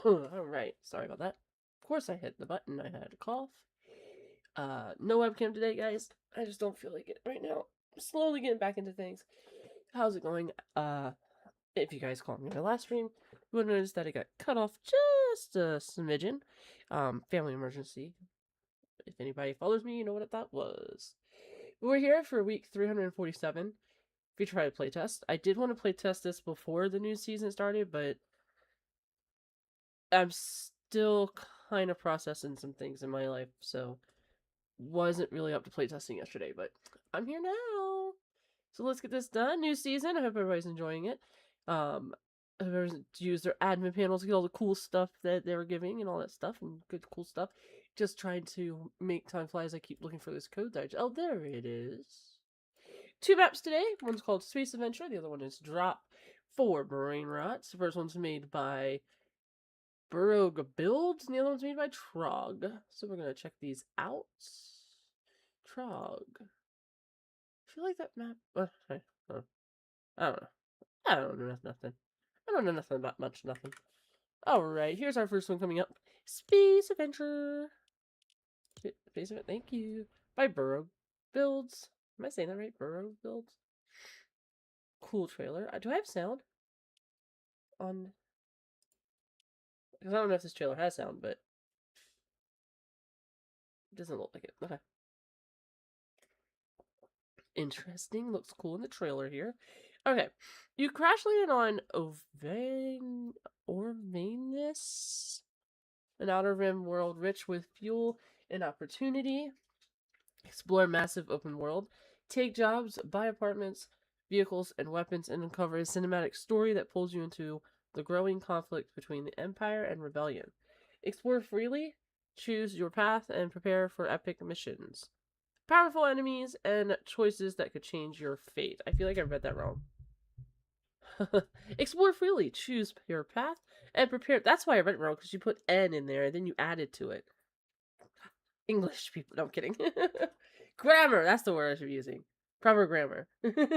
Alright, sorry about that. Of course I hit the button, I had a cough. No webcam today, guys. I just don't feel like it right now. I'm slowly getting back into things. How's it going? If you guys caught me in my last stream, you would notice that it got cut off just a smidgen. Family emergency. If anybody follows me, you know what that was. We're here for week 347. If you try to playtest. I did want to playtest this before the new season started, but I'm still kind of processing some things in my life, so wasn't really up to playtesting yesterday, but I'm here now. So let's get this done. New season. I hope everybody's enjoying it. Everyone's used their admin panels to get all the cool stuff that they were giving and all that stuff and good cool stuff. Just trying to make time fly as I keep looking for this code that oh, there it is. 2 maps today. One's called Space Adventure. The other one is Drop For Brainrots. The first one's made by boroughbuilds, and the other one's made by Trogg. So we're gonna check these out. Trogg. I feel like that map. I don't know. I don't know nothing. I don't know nothing about much nothing. Alright, here's our first one coming up. Space Adventure. Space Adventure, thank you. By boroughbuilds. Am I saying that right? Boroughbuilds? Cool trailer. Do I have sound? On. Because I don't know if this trailer has sound, but. It doesn't look like it. Okay. Interesting. Looks cool in the trailer here. Okay. You crash landed on Orvanus, an outer rim world rich with fuel and opportunity. Explore massive open world. Take jobs, buy apartments, vehicles, and weapons, and uncover a cinematic story that pulls you into the growing conflict between the Empire and Rebellion. Explore freely, choose your path, and prepare for epic missions. Powerful enemies and choices that could change your fate. I feel like I read that wrong. Explore freely, choose your path, and prepare. That's why I read it wrong, because you put N in there, and then you added to it. English people. No, I'm kidding. Grammar. That's the word I should be using. Proper grammar. Because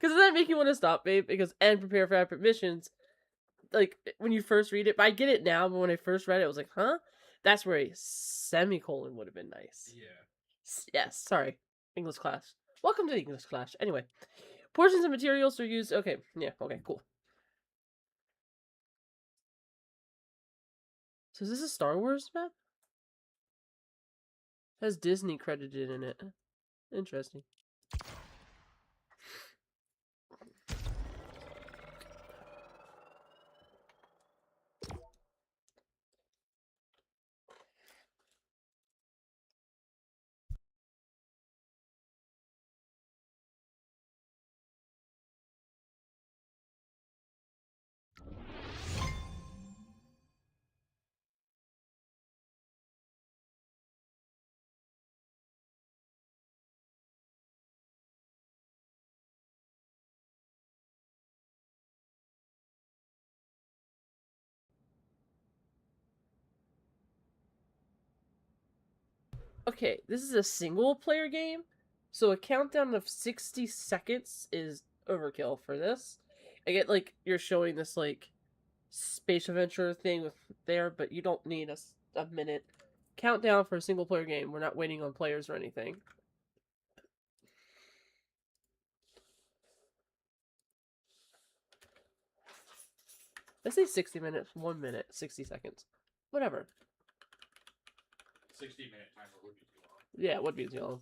does that make you want to stop, babe? Because and prepare for epic missions. Like, when you first read it. But I get it now, but when I first read it, I was like, huh? That's where a semicolon would have been nice. Yeah. Yes, sorry. English class. Welcome to English class. Anyway. Portions of materials are used. Okay, yeah, okay, cool. So is this a Star Wars map? It has Disney credited in it. Interesting. Okay, this is a single player game, so a countdown of 60 seconds is overkill for this. I get, like, you're showing this, like, space adventure thing with there, but you don't need a minute countdown for a single player game. We're not waiting on players or anything. Let's say 60 minutes, 1 minute, 60 seconds. Whatever. 60-minute timer would be too long. Yeah, it would be too long.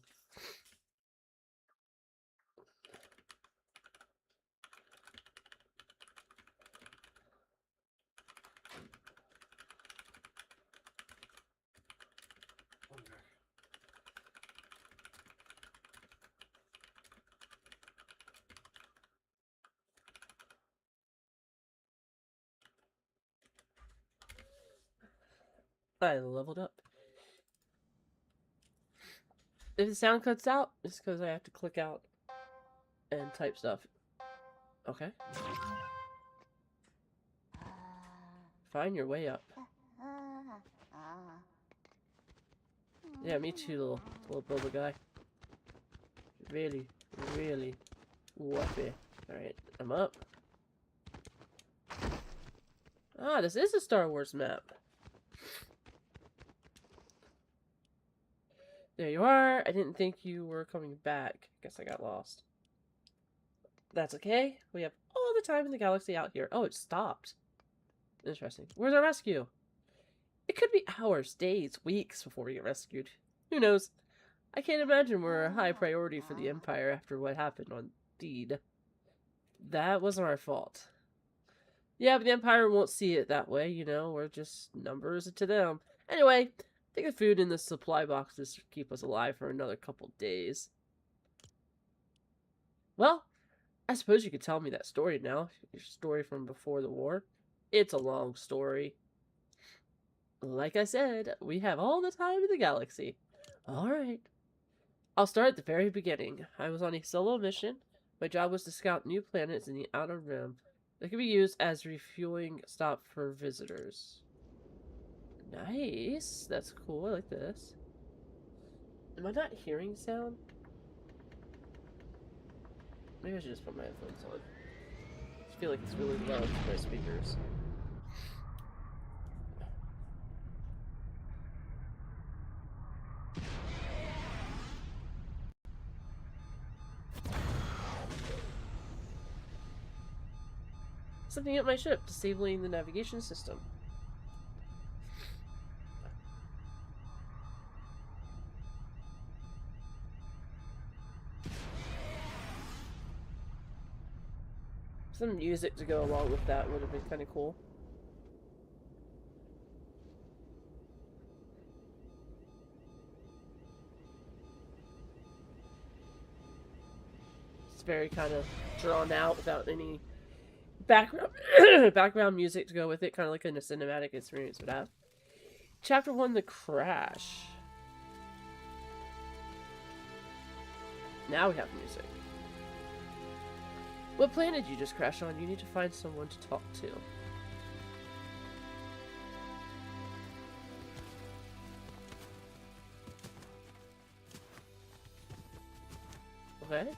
I leveled up. If the sound cuts out, it's because I have to click out and type stuff. Okay. Find your way up. Yeah, me too, little bubble guy. Really, really whoopee. Alright, I'm up. Ah, this is a Star Wars map. There you are. I didn't think you were coming back. Guess I got lost. That's okay. We have all the time in the galaxy out here. Oh, it stopped. Interesting. Where's our rescue? It could be hours, days, weeks before we get rescued. Who knows? I can't imagine we're a high priority for the Empire after what happened on Deed. That wasn't our fault. Yeah, but the Empire won't see it that way, you know? We're just numbers to them. Anyway, I think the food in the supply boxes keep us alive for another couple days. Well, I suppose you could tell me that story now. Your story from before the war. It's a long story. Like I said, we have all the time in the galaxy. Alright. I'll start at the very beginning. I was on a solo mission. My job was to scout new planets in the Outer Rim that could be used as refueling stop for visitors. Nice. That's cool. I like this. Am I not hearing sound? Maybe I should just put my headphones on. I feel like it's really loud to my speakers. Something at my ship, disabling the navigation system. Some music to go along with that would have been kind of cool. It's very kind of drawn out without any background background music to go with it, kind of like in a cinematic experience would have. Chapter 1, The Crash. Now we have music. What planet did you just crash on? You need to find someone to talk to. Okay.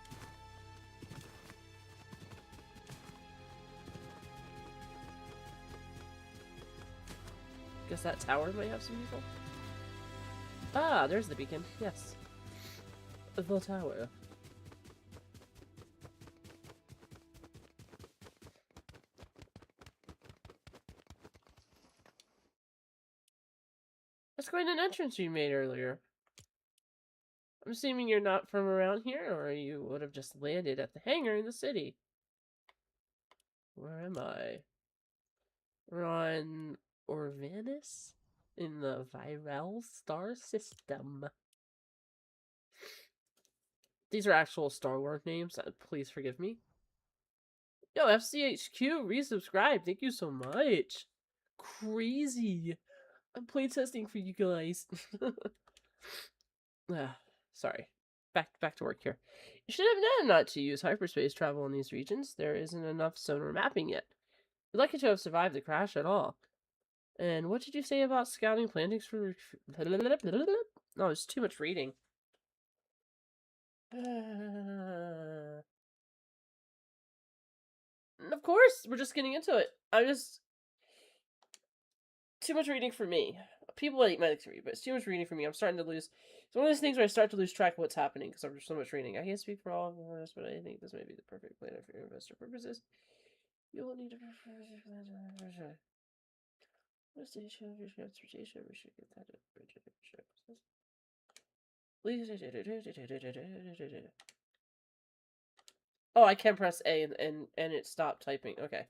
Guess that tower might have some people. Ah, there's the beacon. Yes. The tower. That's quite an entrance you made earlier. I'm assuming you're not from around here, or you would have just landed at the hangar in the city. Where am I? We're on Orvanis in the Viral star system. These are actual Star Wars names. Please forgive me. Yo, FCHQ, resubscribe. Thank you so much. Crazy. I'm playtesting for you guys. Sorry. Back to work here. You should have known not to use hyperspace travel in these regions. There isn't enough sonar mapping yet. You're lucky to have survived the crash at all. And what did you say about scouting plantings for... No, it's too much reading. Of course, we're just getting into it. Too much reading for me. People might like to read, but it's too much reading for me. I'm starting to lose... It's one of those things where I start to lose track of what's happening because there's so much reading. I can't speak for all of us, but I think this may be the perfect planet for your investor purposes. You will need to... Station of your transportation. We should get that at bridge. Oh, I can press A and it stopped typing. Okay.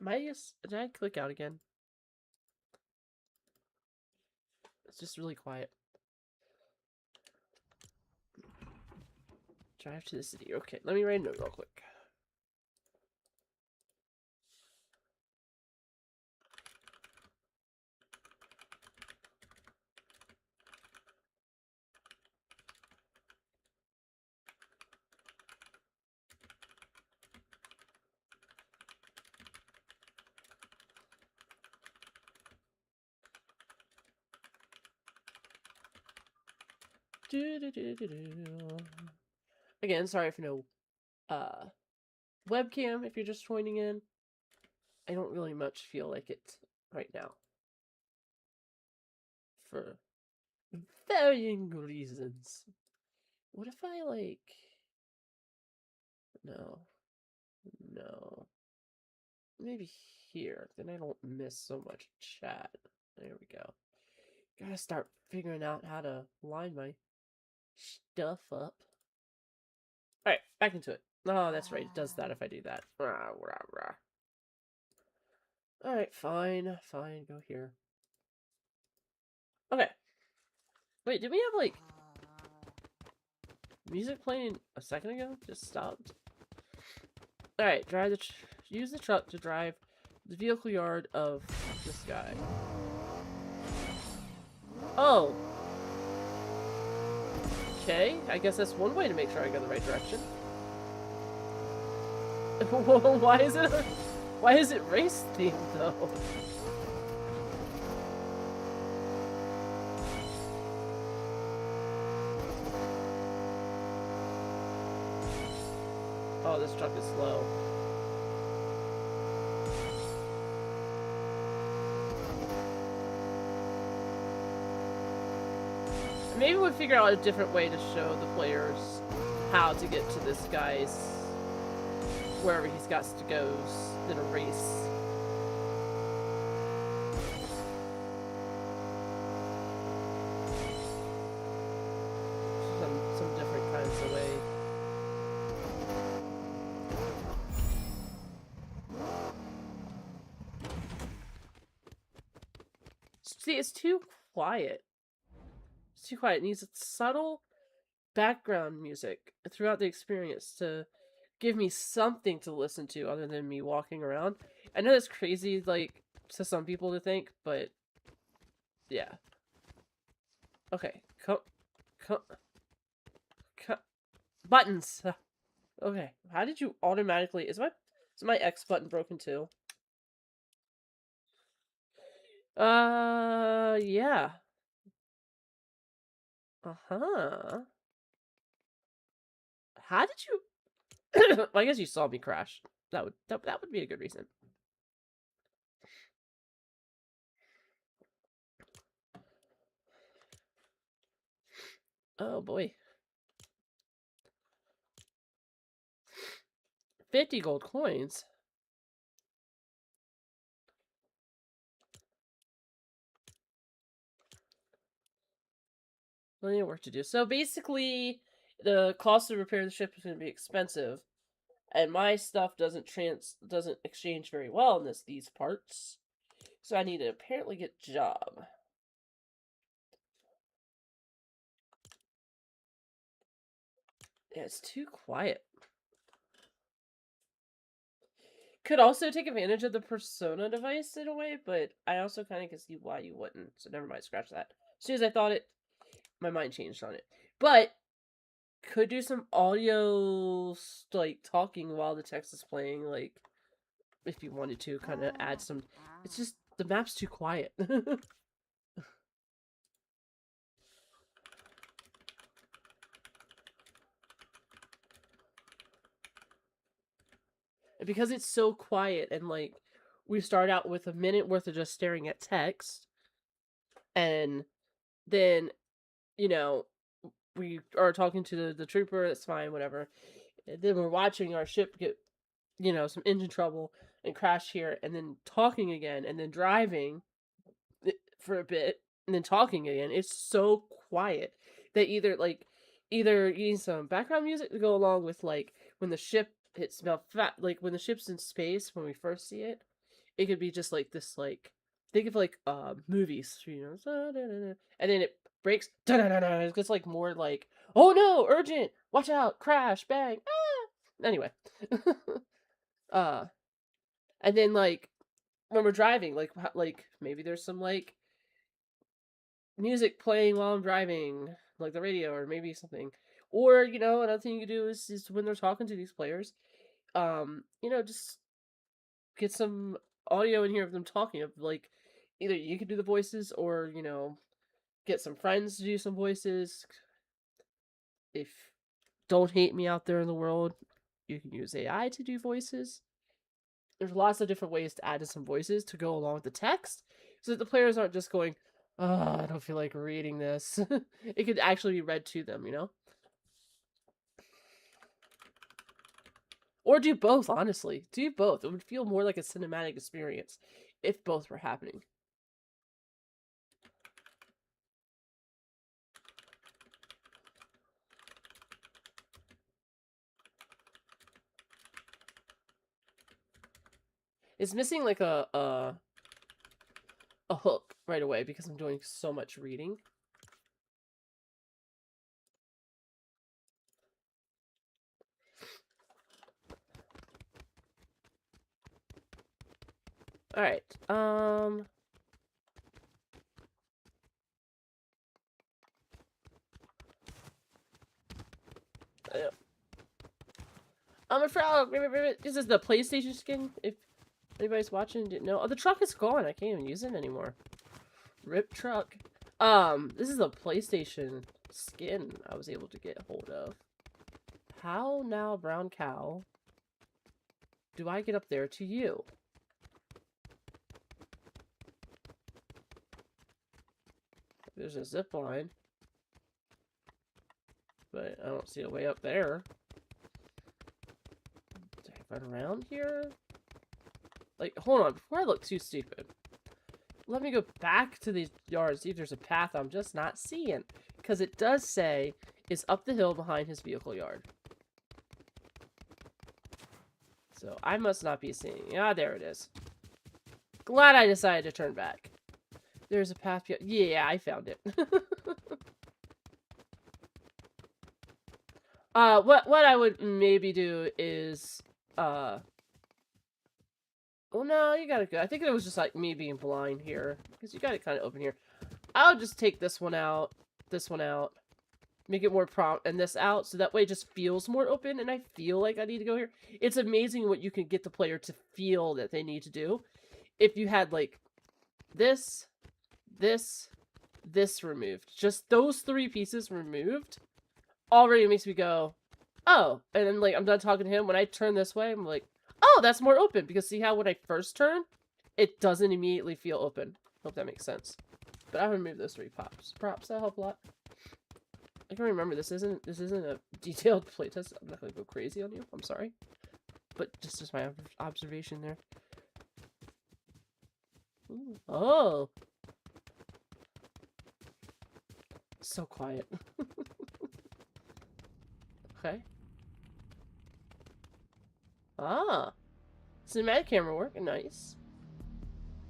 Did I click out again? It's just really quiet. Drive to the city. Okay, let me write a note real quick. Again, sorry for no webcam if you're just joining in. I don't really much feel like it right now. For varying reasons. What if I, like... No. No. Maybe here. Then I don't miss so much chat. There we go. Gotta start figuring out how to line my stuff up. Alright, back into it. Oh, that's right. It does that if I do that. Rah, rah, rah. Alright, fine. Fine, go here. Okay. Wait, did we have, like, music playing a second ago? Just stopped. Alright, use the truck to drive the vehicle yard of this guy. Oh. Okay, I guess that's one way to make sure I go the right direction. Why is it race themed though? Oh, this truck is slow. Maybe we'll figure out a different way to show the players how to get to this guy's wherever he's got to go in a race. Some different kinds of way. See, it's too quiet. It's too quiet. It needs subtle background music throughout the experience to give me something to listen to other than me walking around. I know that's crazy, like, to some people to think, but yeah. Okay, buttons. Okay, how did you automatically? Is my X button broken too? Yeah. Uh-huh. How did you? Well, I guess you saw me crash. That would be a good reason. Oh boy. 50 gold coins. Plenty of work to do. So basically, the cost to repair the ship is going to be expensive, and my stuff doesn't exchange very well in these parts. So I need to apparently get job. Yeah, it's too quiet. Could also take advantage of the Persona device in a way, but I also kind of can see why you wouldn't. So never mind, scratch that. As soon as I thought it, my mind changed on it. But could do some audio, like, talking while the text is playing, like, if you wanted to, kind of add some... It's just, the map's too quiet. And because it's so quiet, and, like, we start out with a minute worth of just staring at text, and then, you know, we are talking to the trooper, that's fine, whatever. And then we're watching our ship get, you know, some engine trouble and crash here, and then talking again, and then driving for a bit, and then talking again. It's so quiet that either you need some background music to go along with, like, when the ship hits like when the ship's in space when we first see it. It could be just like this, like, think of like movies, you know, and then it breaks. It gets like more like, oh no, urgent, watch out, crash, bang, ah. Anyway, and then, like, when we're driving, like maybe there's some, like, music playing while I'm driving, like the radio, or maybe something. Or, you know, another thing you could do is when they're talking to these players, you know, just get some audio in here of them talking, of, like, either you could do the voices, or, you know, get some friends to do some voices. if don't hate me out there in the world, you can use AI to do voices. There's lots of different ways to add in some voices to go along with the text, so that the players aren't just going, "Oh, I don't feel like reading this." It could actually be read to them, you know? Or do both, honestly. Do both. It would feel more like a cinematic experience if both were happening. It's missing like a hook right away because I'm doing so much reading. All right. I'm a frog. This is the PlayStation skin. If anybody's watching, didn't know. Oh, the truck is gone. I can't even use it anymore. Rip truck. This is the PlayStation skin I was able to get hold of. How now, brown cow, do I get up there to you? There's a zip line, but I don't see a way up there. Did I run around here? Like, hold on, before I look too stupid, let me go back to these yards, see if there's a path I'm just not seeing. Because it does say it's up the hill behind his vehicle yard. So I must not be seeing. Ah, there it is. Glad I decided to turn back. There's a path. Yeah, I found it. What I would maybe do is, oh no, you got it good. I think it was just like me being blind here, because you got it kind of open here. I'll just take this one out, make it more prompt, and this out, so that way it just feels more open, and I feel like I need to go here. It's amazing what you can get the player to feel that they need to do. If you had, like, this removed, just those three pieces removed, already makes me go, oh, and then, like, I'm done talking to him. When I turn this way, I'm like, oh, that's more open, because see how when I first turn, it doesn't immediately feel open. Hope that makes sense. But I removed those three props. That help a lot. I can remember this isn't a detailed playtest. I'm not gonna go crazy on you. I'm sorry, but just my observation there. Ooh. Oh, so quiet. Okay. Ah, cinematic camera work. Nice.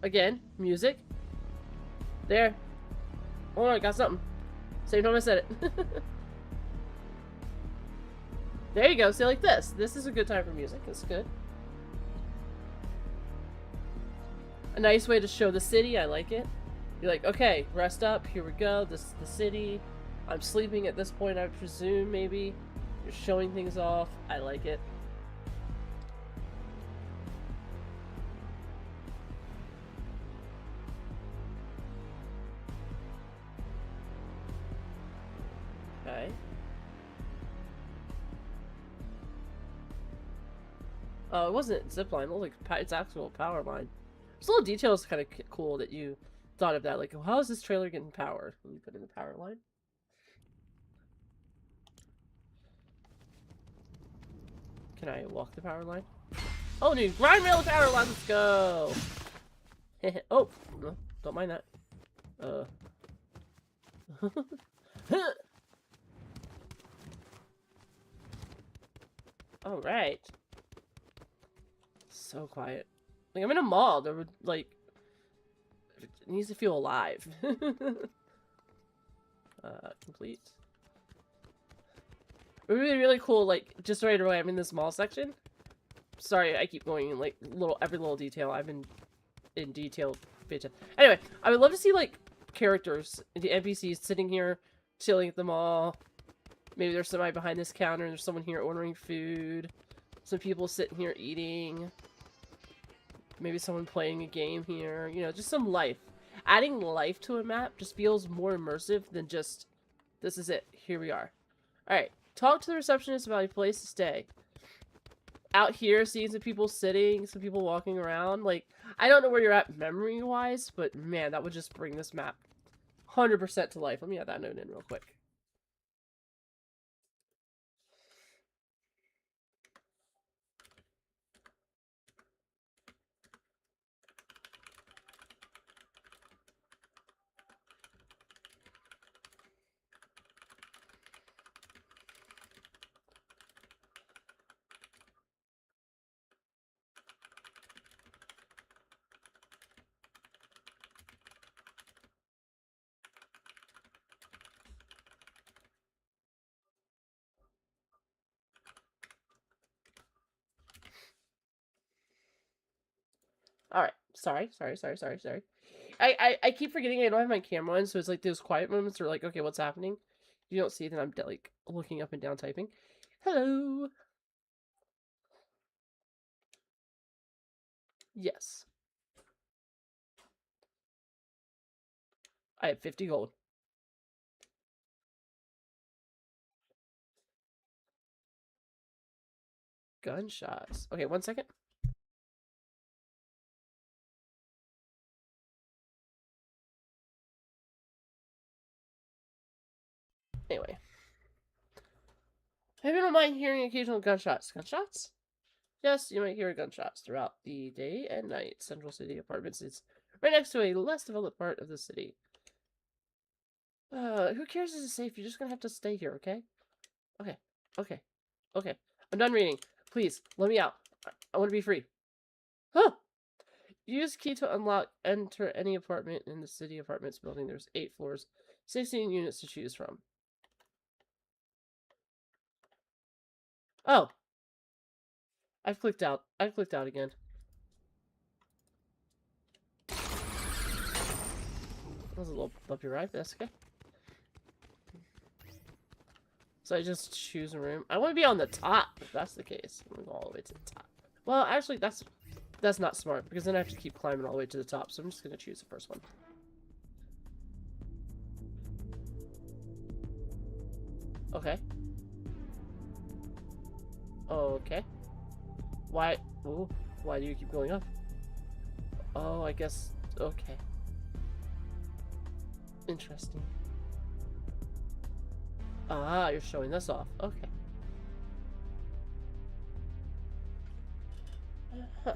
Again, music. There. Oh, I got something. Same time I said it. There you go. See, like this. This is a good time for music. It's good. A nice way to show the city. I like it. You're like, okay, rest up. Here we go. This is the city. I'm sleeping at this point, I presume, maybe. You're showing things off. I like it. Okay. Oh, it wasn't zipline. It looked like it's actual power line. There's little details kind of cool that you thought of that. Like, how is this trailer getting powered? Let me put in the power line. Can I walk the power line? Oh, dude, grind rail the power line. Let's go. Oh, no, don't mind that. All right. So quiet. Like, I'm in a mall. There would, like, it needs to feel alive. Complete. It would be really cool, like, just right away, I'm in this mall section. Sorry, I keep going in, like, every little detail. I've been in detailed bitch. Anyway, I would love to see, like, characters, the NPCs sitting here, chilling at the mall. Maybe there's somebody behind this counter, and there's someone here ordering food. Some people sitting here eating. Maybe someone playing a game here. You know, just some life. Adding life to a map just feels more immersive than just, this is it, here we are. Alright. Talk to the receptionist about a place to stay. Out here, seeing some people sitting, some people walking around. Like, I don't know where you're at memory-wise, but man, that would just bring this map 100% to life. Let me add that note in real quick. Alright. Sorry. I keep forgetting I don't have my camera on, so it's like those quiet moments are like, okay, what's happening? If you don't see it, then I'm like looking up and down typing. Hello. Yes. I have 50 gold. Gunshots. Okay, 1 second. Anyway. I don't mind hearing occasional gunshots. Gunshots? Yes, you might hear gunshots throughout the day and night. Central City Apartments is right next to a less developed part of the city. Who cares if it's safe? You're just gonna have to stay here, okay? Okay. Okay. Okay. I'm done reading. Please, let me out. I want to be free. Huh! Use key to unlock. Enter any apartment in the city apartments building. There's 8 floors, 16 units to choose from. Oh! I've clicked out. I've clicked out again. That was a little bumpy ride, but that's okay. So I just choose a room. I want to be on the top, if that's the case. I'm going to go all the way to the top. Well, actually, that's not smart, because then I have to keep climbing all the way to the top, so I'm just going to choose the first one. Okay. Okay. Why? Ooh, why do you keep going up? Oh, I guess... Okay. Interesting. Ah, you're showing this off. Okay. Huh.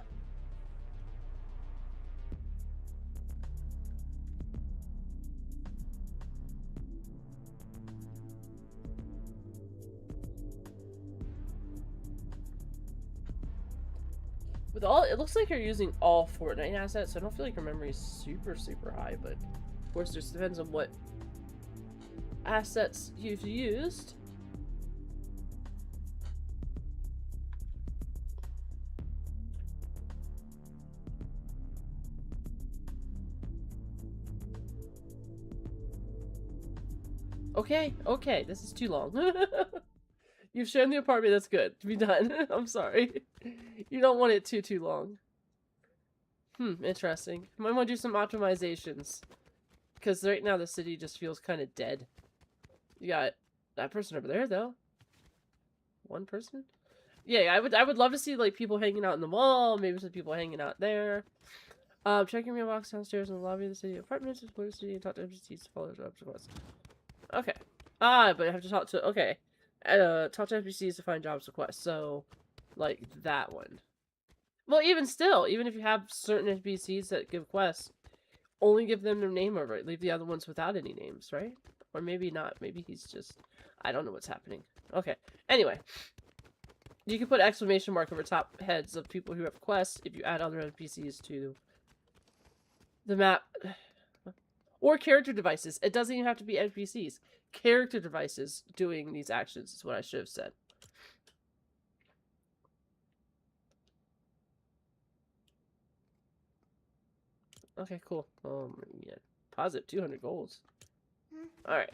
With all, it looks like you're using all Fortnite assets, so I don't feel like your memory is super, super high, but of course, it just depends on what assets you've used. Okay, okay, this is too long. You've shown the apartment, that's good. To be done. I'm sorry. You don't want it too long. Interesting. Might want to do some optimizations. Because right now the city just feels kind of dead. You got that person over there, though. One person? Yeah, I would love to see, like, people hanging out in the mall. Maybe some people hanging out there. Check your mailbox downstairs in the lobby of the city apartments. Explore the city and talk to NPCs to follow jobs requests. Okay. Ah, but I have to talk to... Okay. Talk to NPCs to find jobs requests. So, like, that one. Well, even still, even if you have certain NPCs that give quests, only give them their name over it. Leave the other ones without any names, right? Or maybe not. Maybe he's just... I don't know what's happening. Okay. Anyway. You can put exclamation mark over top heads of people who have quests if you add other NPCs to the map. Or character devices. It doesn't even have to be NPCs. Character devices doing these actions is what I should have said. Okay, cool. Yeah. Positive 200 golds. Alright.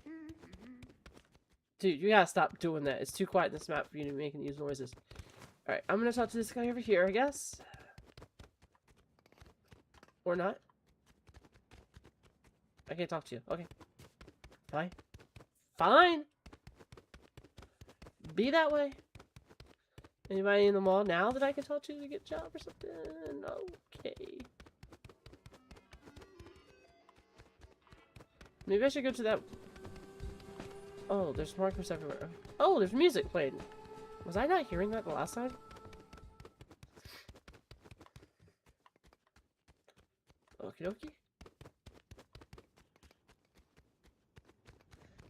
Dude, you gotta stop doing that. It's too quiet in this map for you to make these noises. Alright, I'm gonna talk to this guy over here, I guess. Or not. I can't talk to you. Okay. Fine. Fine! be that way? Anybody in the mall now that I can talk to get a job or something? Okay. Maybe I should go to that... Oh, there's markers everywhere. Oh, there's music playing. Was I not hearing that the last time? Okie dokie.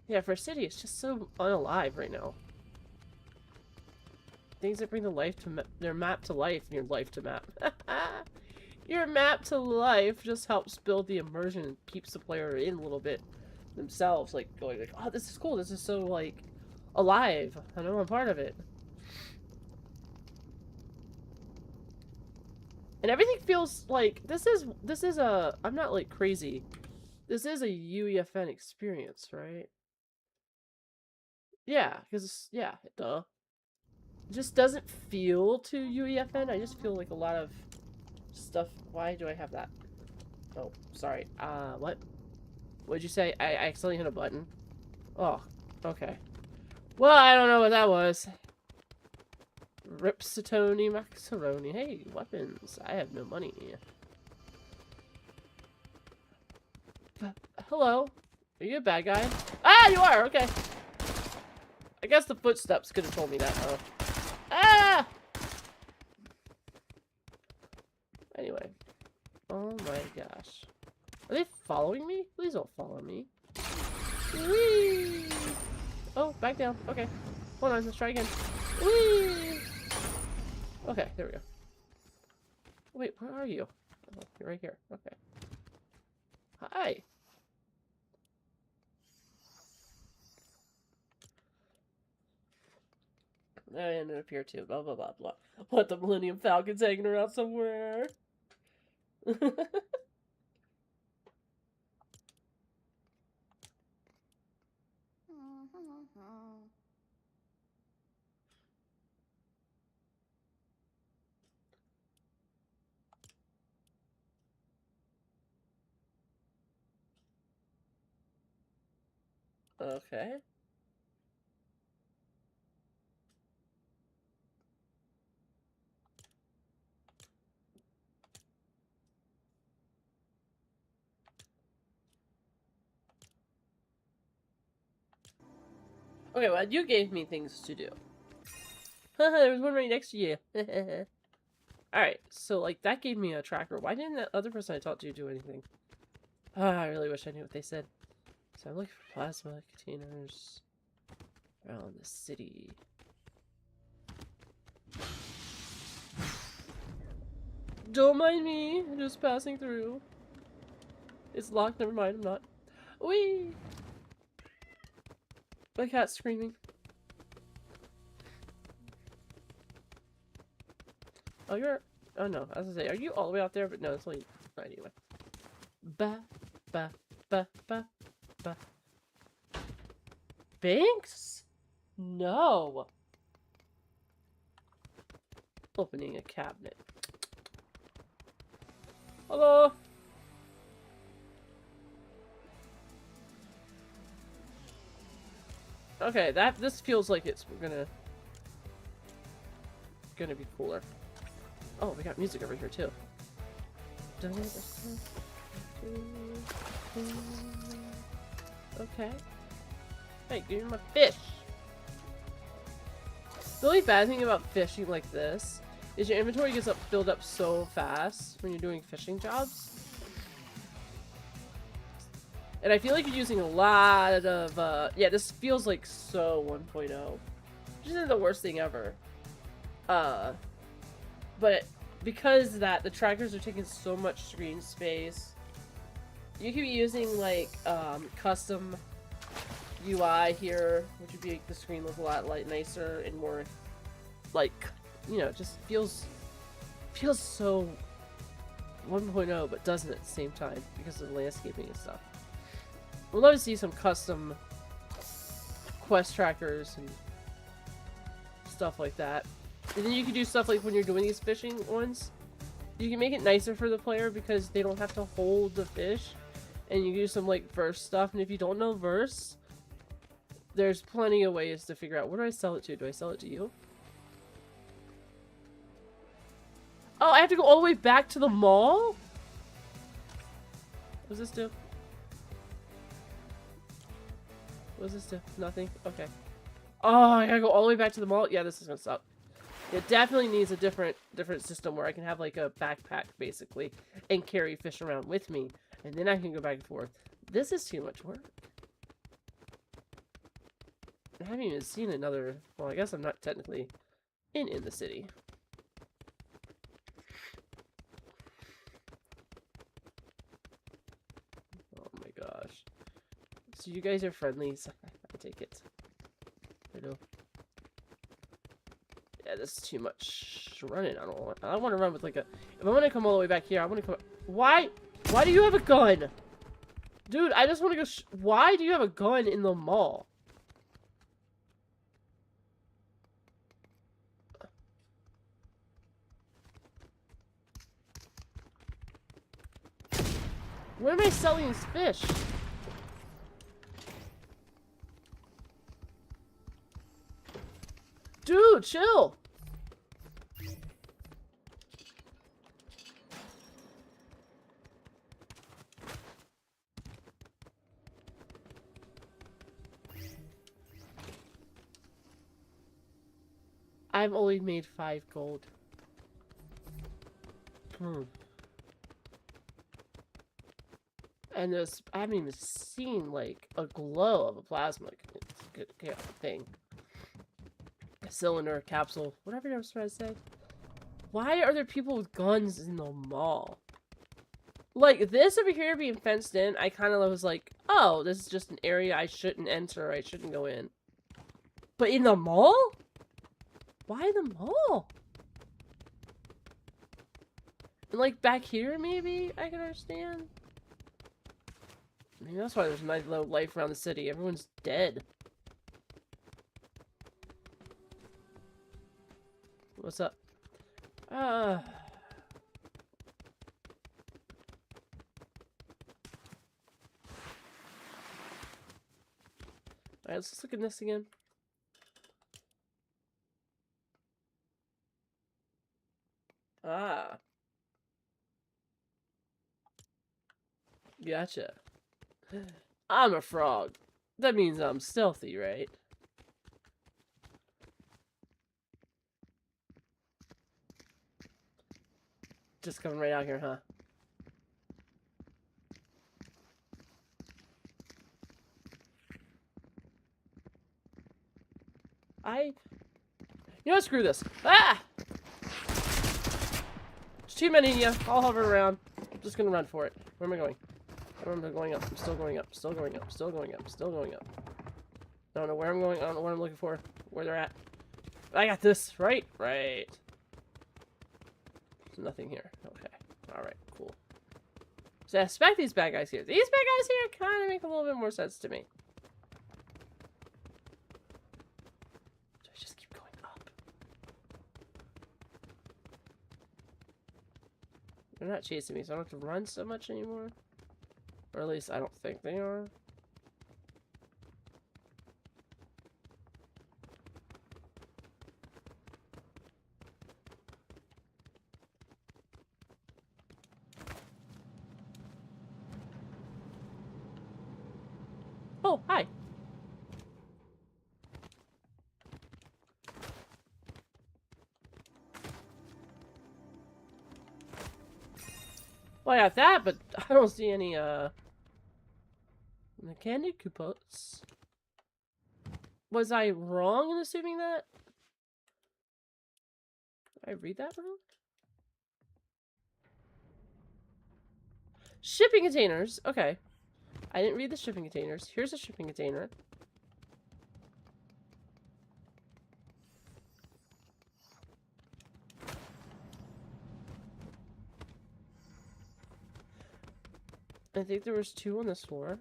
Yeah, for a city, it's just so unalive right now. Things that bring the life to their map to life and your life to map. Your map to life just helps build the immersion and keeps the player in a little bit themselves, like going like, oh, this is cool, this is so like alive. I know I'm part of it. And everything feels like this is a I'm not like crazy. This is a UEFN experience, right? Yeah, because yeah, duh. It just doesn't feel too UEFN. I just feel like a lot of stuff. Why do I have that? Oh, sorry. What? What'd you say? I accidentally hit a button. Oh, okay. Well, I don't know what that was. Ripsatoni macaroni. Hey, weapons. I have no money. Hello. Are you a bad guy? Ah, you are. Okay. I guess the footsteps could have told me that, though. Ah! Anyway. Oh my gosh. Are they following me? Please don't follow me. Whee! Oh, back down. Okay. Hold on, let's try again. Whee! Okay, there we go. Wait, where are you? Oh, you're right here. Okay. Hi. I ended up here too. Blah, blah, blah, blah. What, the Millennium Falcon's hanging around somewhere? Okay. Okay, well, you gave me things to do. There's one right next to you. Alright, so, like, that gave me a tracker. Why didn't that other person I talked to do anything? I really wish I knew what they said. So I'm looking for plasma containers around the city. Don't mind me, I'm just passing through. It's locked, never mind, I'm not. Whee! My cat's screaming. Oh, you're... Oh, no. I was gonna say, are you all the way out there? But no, it's only... Anyway. Ba, ba, ba, ba, ba. Banks? No. Opening a cabinet. Hello? Okay, this feels like it's gonna be cooler. Oh, we got music over here too. Okay. Hey, give me my fish. The only bad thing about fishing like this is your inventory gets filled up so fast when you're doing fishing jobs. And I feel like you're using a lot of, yeah, this feels like so 1.0. Which isn't the worst thing ever. But because of that, the trackers are taking so much screen space. You could be using, like, custom UI here, which would make the screen look a lot, like, nicer and more, like, you know, just feels so 1.0, but doesn't at the same time because of the landscaping and stuff. We'd love to see some custom quest trackers and stuff like that. And then you can do stuff like when you're doing these fishing ones, you can make it nicer for the player because they don't have to hold the fish, and you can do some like verse stuff. And if you don't know verse, there's plenty of ways to figure out. Where do I sell it to? Do I sell it to you? Oh, I have to go all the way back to the mall? What does this do? What does this do? Nothing? Okay. Oh, I gotta go all the way back to the mall? Yeah, this is gonna suck. It definitely needs a different system where I can have like a backpack, basically, and carry fish around with me. And then I can go back and forth. This is too much work. I haven't even seen another... Well, I guess I'm not technically in the city. Oh my gosh. So you guys are friendlies. I take it. I know. Yeah, this is too much running. I don't want to run with like a... If I want to come all the way back here, I want to come... Why? Why do you have a gun? Dude, I just want to go... Why do you have a gun in the mall? Where am I selling these fish? Dude, chill! I've only made 5 gold. And this, I haven't even seen like a glow of a plasma thing. A cylinder, capsule, whatever I was trying to say. Why are there people with guns in the mall? Like this over here being fenced in, I kind of was like, oh, this is just an area I shouldn't enter, I shouldn't go in. But in the mall? Why the mall? And like back here, maybe I can understand. Maybe that's why there's no life around the city. Everyone's dead. What's up? Alright, let's look at this again. Ah. Gotcha. I'm a frog. That means I'm stealthy, right? Just coming right out here, huh? You know what? Screw this. Ah! There's too many of you. I'll hover around. I'm just gonna run for it. Where am I going? I remember going up. I'm still going up. Still going up. Still going up. Still going up. I don't know where I'm going. I don't know what I'm looking for. Where they're at. I got this. Right? Right. There's nothing here. Okay. Alright. Cool. So I expect these bad guys here. These bad guys here kind of make a little bit more sense to me. Do I just keep going up? They're not chasing me, so I don't have to run so much anymore. Or at least I don't think they are. Oh, hi. Well, I got that, but I don't see any, candy coupons. Was I wrong in assuming that? Did I read that wrong? Shipping containers. Okay. I didn't read the shipping containers. Here's a shipping container. I think there was 2 on this floor.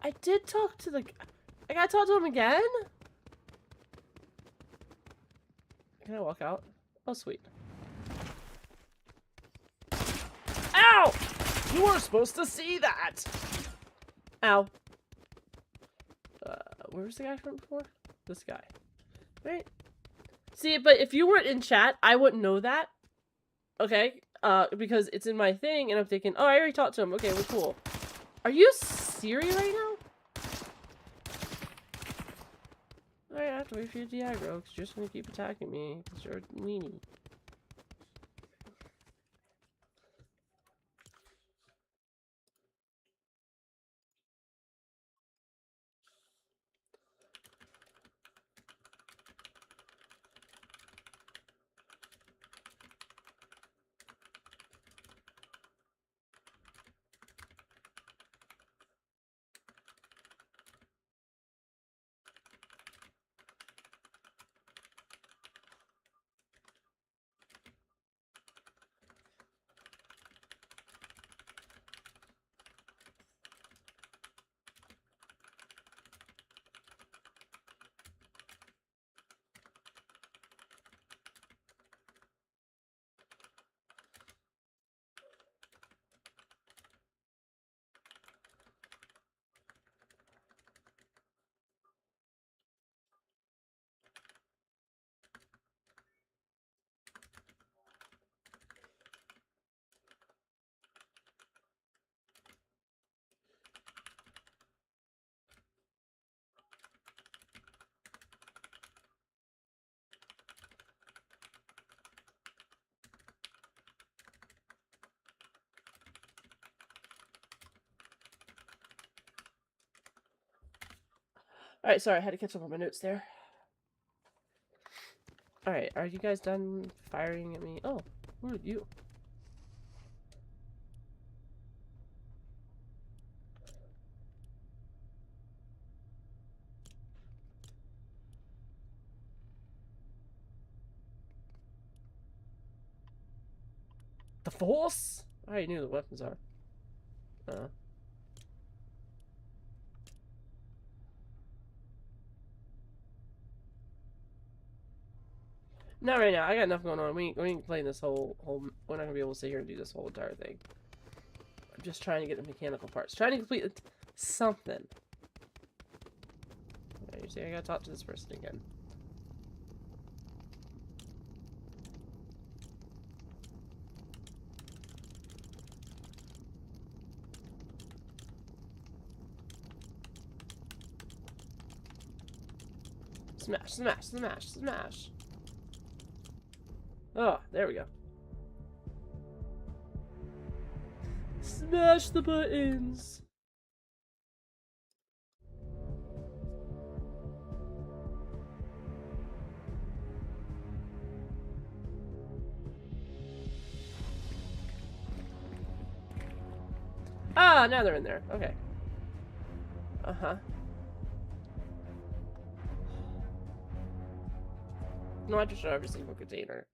I did talk to the... I gotta talk to him again? Can I walk out? Oh, sweet. Ow! You were supposed to see that! Ow. Where was the guy from before? This guy. Right? See, but if you weren't in chat, I wouldn't know that. Okay? Because it's in my thing, and I'm thinking, oh, I already talked to him. Okay, we're cool. Are you serious right now? Alright, I have to wait for you to de-aggro, because you're just gonna keep attacking me, because you're a weenie. Alright, sorry, I had to catch up on my notes there. Alright, are you guys done firing at me? Oh, who are you? The Force? I already knew the weapons are. Not right now. I got enough going on. We ain't playing this whole. We're not gonna be able to sit here and do this whole entire thing. I'm just trying to get the mechanical parts. Trying to complete something. Okay, you see, I gotta talk to this person again. Smash, smash, smash, smash. Oh, there we go. Smash the buttons. Ah, now they're in there. Okay. Uh-huh. No, I just show every single container.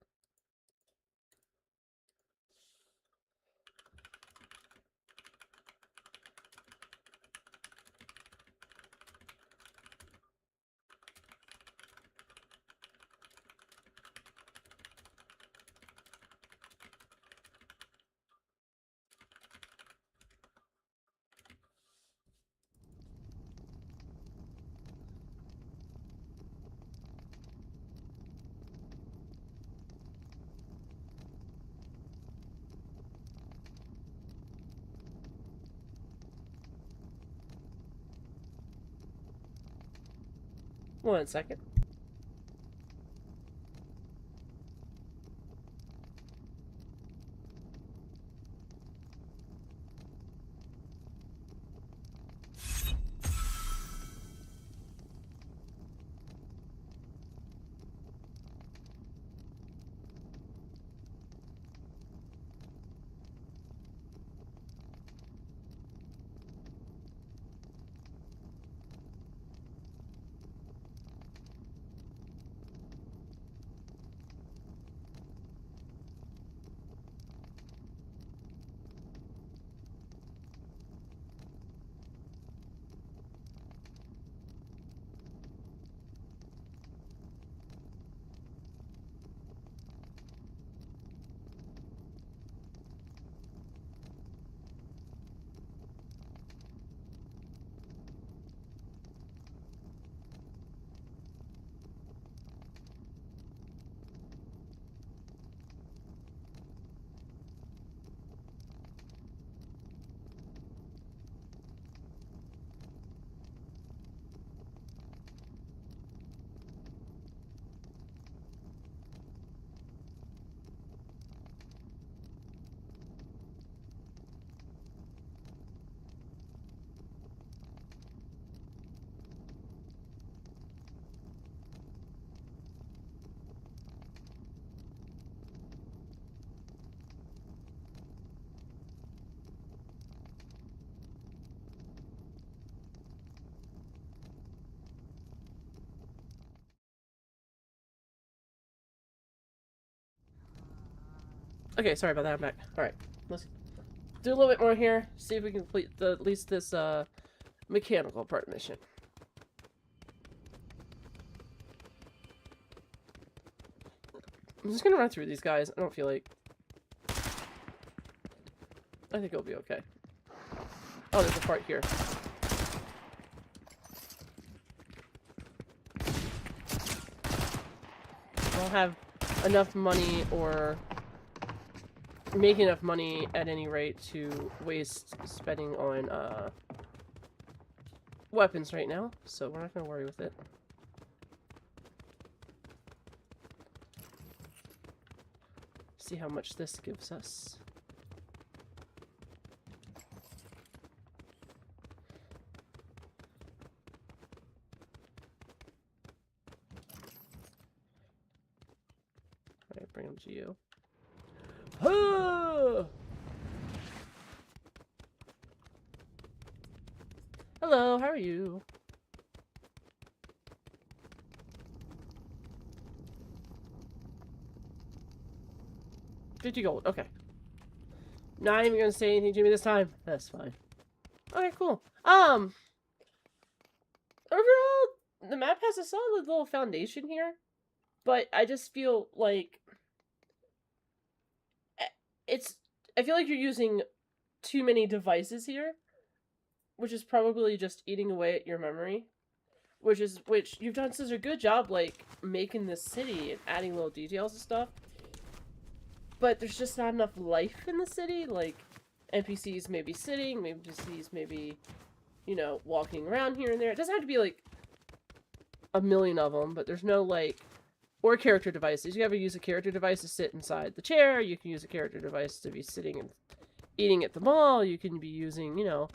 One second. Okay, sorry about that. I'm back. Alright, let's do a little bit more here. See if we can complete at least this mechanical part mission. I'm just gonna run through these guys. I don't feel like... I think it'll be okay. Oh, there's a part here. I don't have enough money or make enough money at any rate to waste spending on weapons right now, so we're not gonna worry with it. See how much this gives us. Alright, bring them to you. Oh! Hello, how are you? $50 gold, okay. Not even gonna say anything to me this time. That's fine. Okay, cool. Overall, the map has a solid little foundation here, but I just feel like I feel like you're using too many devices here, which is probably just eating away at your memory. Which you've done such a good job, like, making this city and adding little details and stuff. But there's just not enough life in the city. Like, NPCs may be sitting, NPCs may be, you know, walking around here and there. It doesn't have to be, like, a million of them, but there's no, like, or character devices. You ever use a character device to sit inside the chair. You can use a character device to be sitting and eating at the mall. You can be using, you know,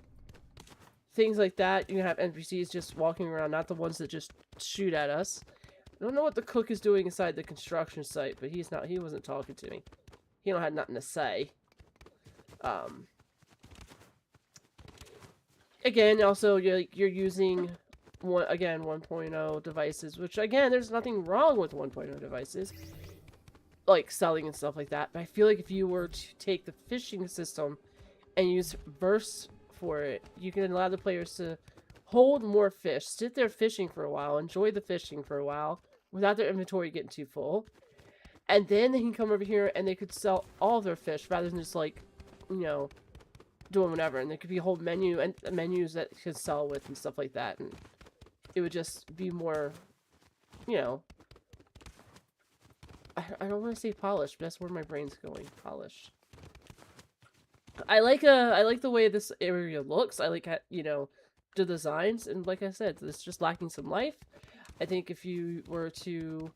things like that. You can have NPCs just walking around, not the ones that just shoot at us. I don't know what the cook is doing inside the construction site, but he wasn't talking to me. He don't have nothing to say. Again, also, you're using, 1.0 devices, which, again, there's nothing wrong with 1.0 devices. Like, selling and stuff like that. But I feel like if you were to take the fishing system and use bursts for it, you can allow the players to hold more fish, sit there fishing for a while, enjoy the fishing for a while, without their inventory getting too full. And then they can come over here and they could sell all their fish rather than just, like, you know, doing whatever. And there could be a whole menu and menus that could sell with and stuff like that. And it would just be more, you know, I don't want to say polished, but that's where my brain's going. Polished. I like the way this area looks. I like, you know, the designs, and like I said, it's just lacking some life. I think if you were to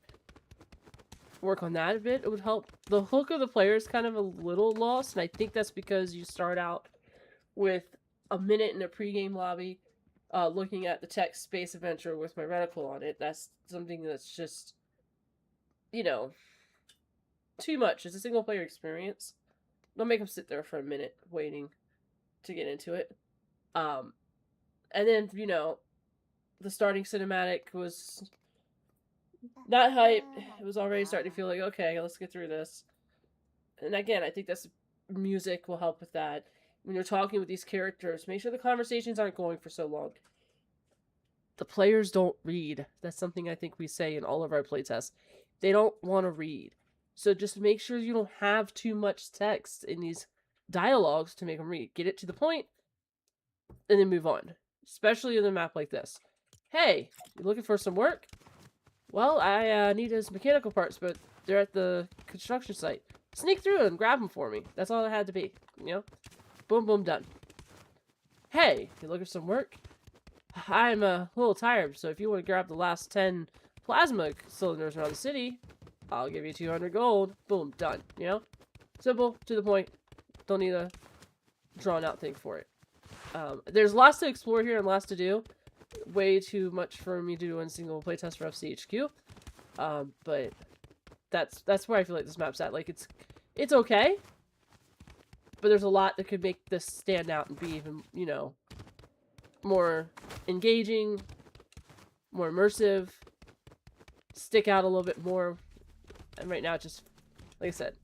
work on that a bit, it would help. The hook of the player is kind of a little lost, and I think that's because you start out with a minute in a pregame lobby, looking at the text Space Adventure with my reticle on it. That's something that's just, you know, too much. It's a single player experience. Don't make them sit there for a minute waiting to get into it. And then, you know, the starting cinematic was not hype. It was already starting to feel like, okay, let's get through this. And again, I think that's music will help with that. When you're talking with these characters, make sure the conversations aren't going for so long. The players don't read. That's something I think we say in all of our playtests. They don't want to read. So just make sure you don't have too much text in these dialogues to make them read. Get it to the point, and then move on. Especially in a map like this. Hey, you looking for some work? Well, I need his mechanical parts, but they're at the construction site. Sneak through and grab them for me. That's all it had to be, you know? Boom, boom, done. Hey, you looking for some work? I'm a little tired, so if you want to grab the last 10 plasma cylinders around the city, I'll give you 200 gold. Boom, done, you know? Simple, to the point. Don't need a drawn-out thing for it. There's lots to explore here and lots to do. Way too much for me to do in single playtest for FCHQ. But that's where I feel like this map's at. Like, it's okay, but there's a lot that could make this stand out and be even, you know, more engaging, more immersive, stick out a little bit more. And right now, just, like I said,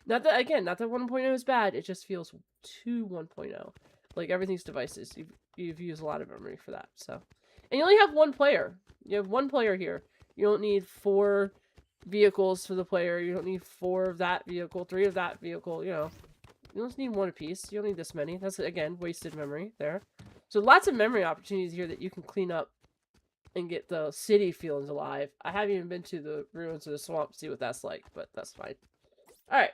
Not that, again, not that 1.0 is bad. It just feels too 1.0. Like, everything's devices. You've used a lot of memory for that, so. And you only have one player. You have one player here. You don't need 4 vehicles for the player. You don't need 4 of that vehicle, 3 of that vehicle, you know. You just need 1 apiece. You don't need this many. That's, again, wasted memory there. So lots of memory opportunities here that you can clean up and get the city feelings alive. I haven't even been to the ruins of the swamp to see what that's like, but that's fine. Alright.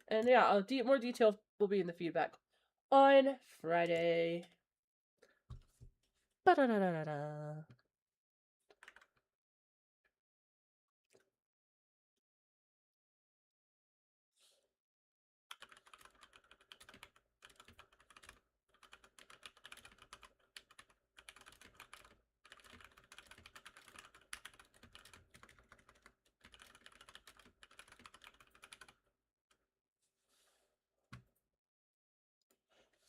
And yeah, more detail will be in the feedback on Friday. Ba-da-da-da-da-da.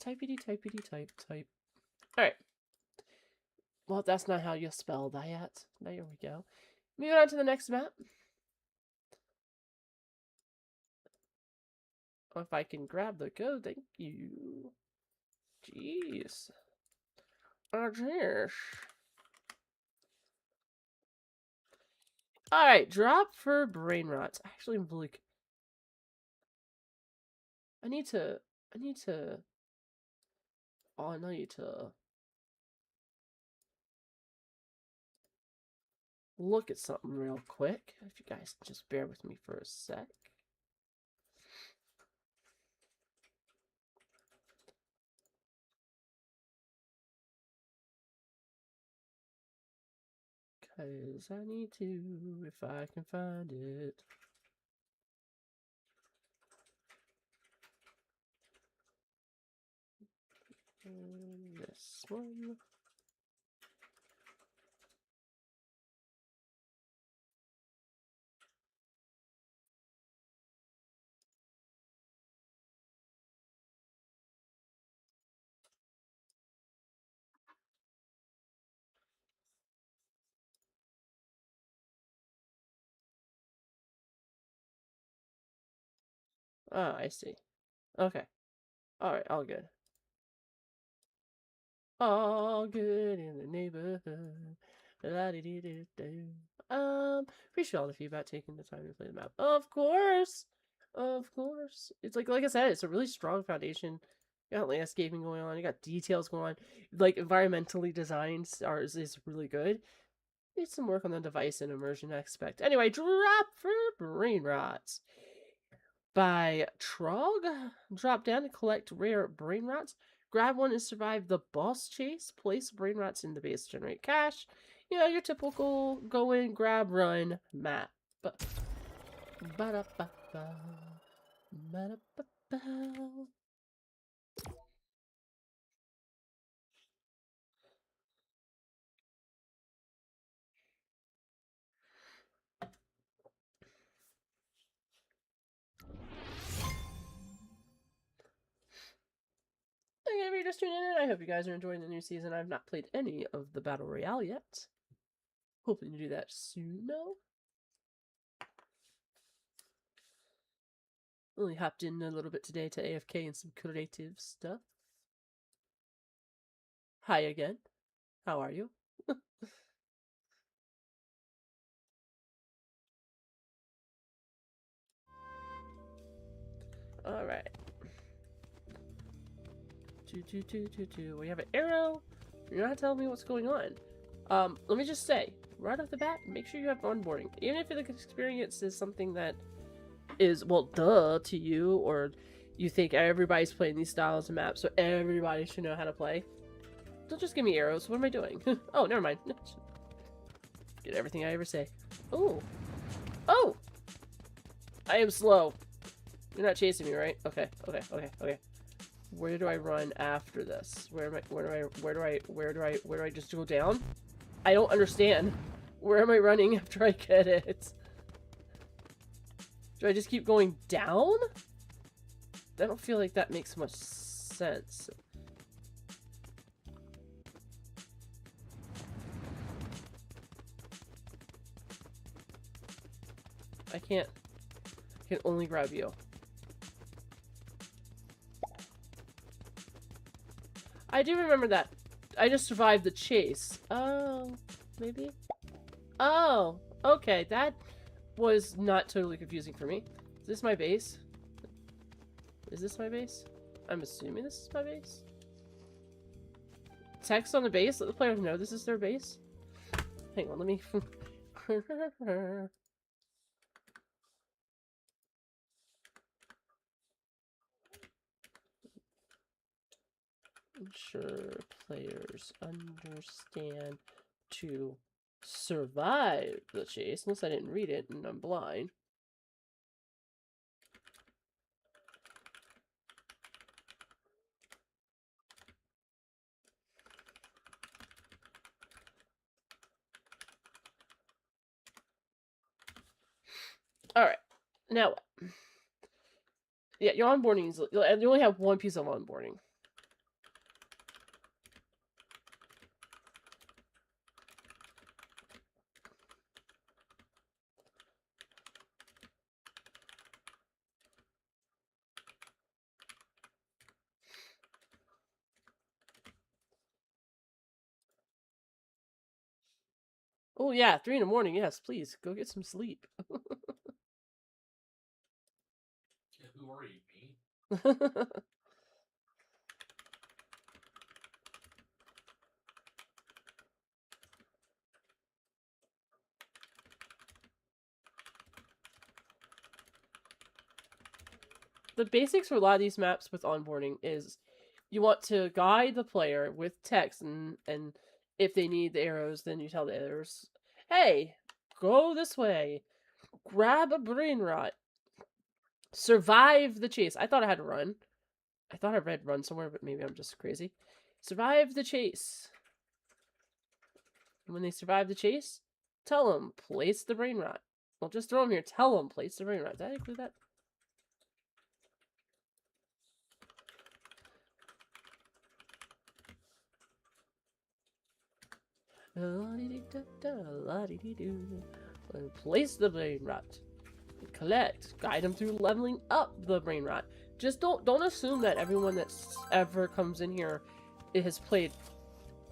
Typity, typity, type. Alright. Well, that's not how you spell that. There we go. Moving on to the next map. If I can grab the code, thank you. Jeez. Oh, jeez. Alright, drop for Brainrots. Actually, I'm like... I need to... Oh, I need to... look at something real quick. If you guys just bear with me for a sec. Cause I need to, if I can find it. This one. Oh, I see. Okay. Alright, all good. All good in the neighborhood. La-di-di-di-do. Appreciate all the feedback, taking the time to play the map. Of course! Of course. It's like I said, it's a really strong foundation. You got landscaping going on, you got details going on. Like, environmentally designed is really good. Need some work on the device and immersion aspect. Anyway, drop for Brainrots by Trogg. Drop down to collect rare Brainrots. Grab one and survive the boss chase. Place Brainrots in the base to generate cash. You know, your typical go in, grab, run map. Ba-da-ba-ba. Ba-da-ba-ba. Again, if you're just tuning in, I hope you guys are enjoying the new season. I've not played any of the Battle Royale yet. Hoping to do that soon, though. Only hopped in a little bit today to AFK and some creative stuff. Hi again. How are you? Alright. We have an arrow. You're not telling me what's going on. Let me just say, right off the bat, make sure you have onboarding. Even if the experience is something that is, well, duh to you, or you think everybody's playing these styles of maps, so everybody should know how to play. Don't just give me arrows. What am I doing? Oh, never mind. Get everything I ever say. Oh. Oh! I am slow. You're not chasing me, right? Okay. Where do I run after this? Where do I just go down? I don't understand. Where am I running after I get it? Do I just keep going down? I don't feel like that makes much sense. I can only grab you. I do remember that. I just survived the chase. Oh, maybe? Oh, okay. That was not totally confusing for me. Is this my base? Is this my base? I'm assuming this is my base. Text on the base? Let the player know this is their base? Hang on, let me... Ensure players understand to survive the chase. Unless I didn't read it and I'm blind. Alright. Now what? Yeah, your onboarding is... You only have one piece of onboarding. Oh yeah, 3 in the morning. Yes, please go get some sleep. Who are you, me? The basics for a lot of these maps with onboarding is you want to guide the player with text, and if they need the arrows, then you tell the others, hey, go this way, grab a brain rot, survive the chase. I thought I had to run. I thought I read run somewhere, but maybe I'm just crazy. Survive the chase. And when they survive the chase, tell them, place the brain rot. Well, just throw them here. Tell them, place the brain rot. Did I include that? Place the brain rot. Collect. Guide them through leveling up the brain rot. Just don't assume that everyone that's ever comes in here has played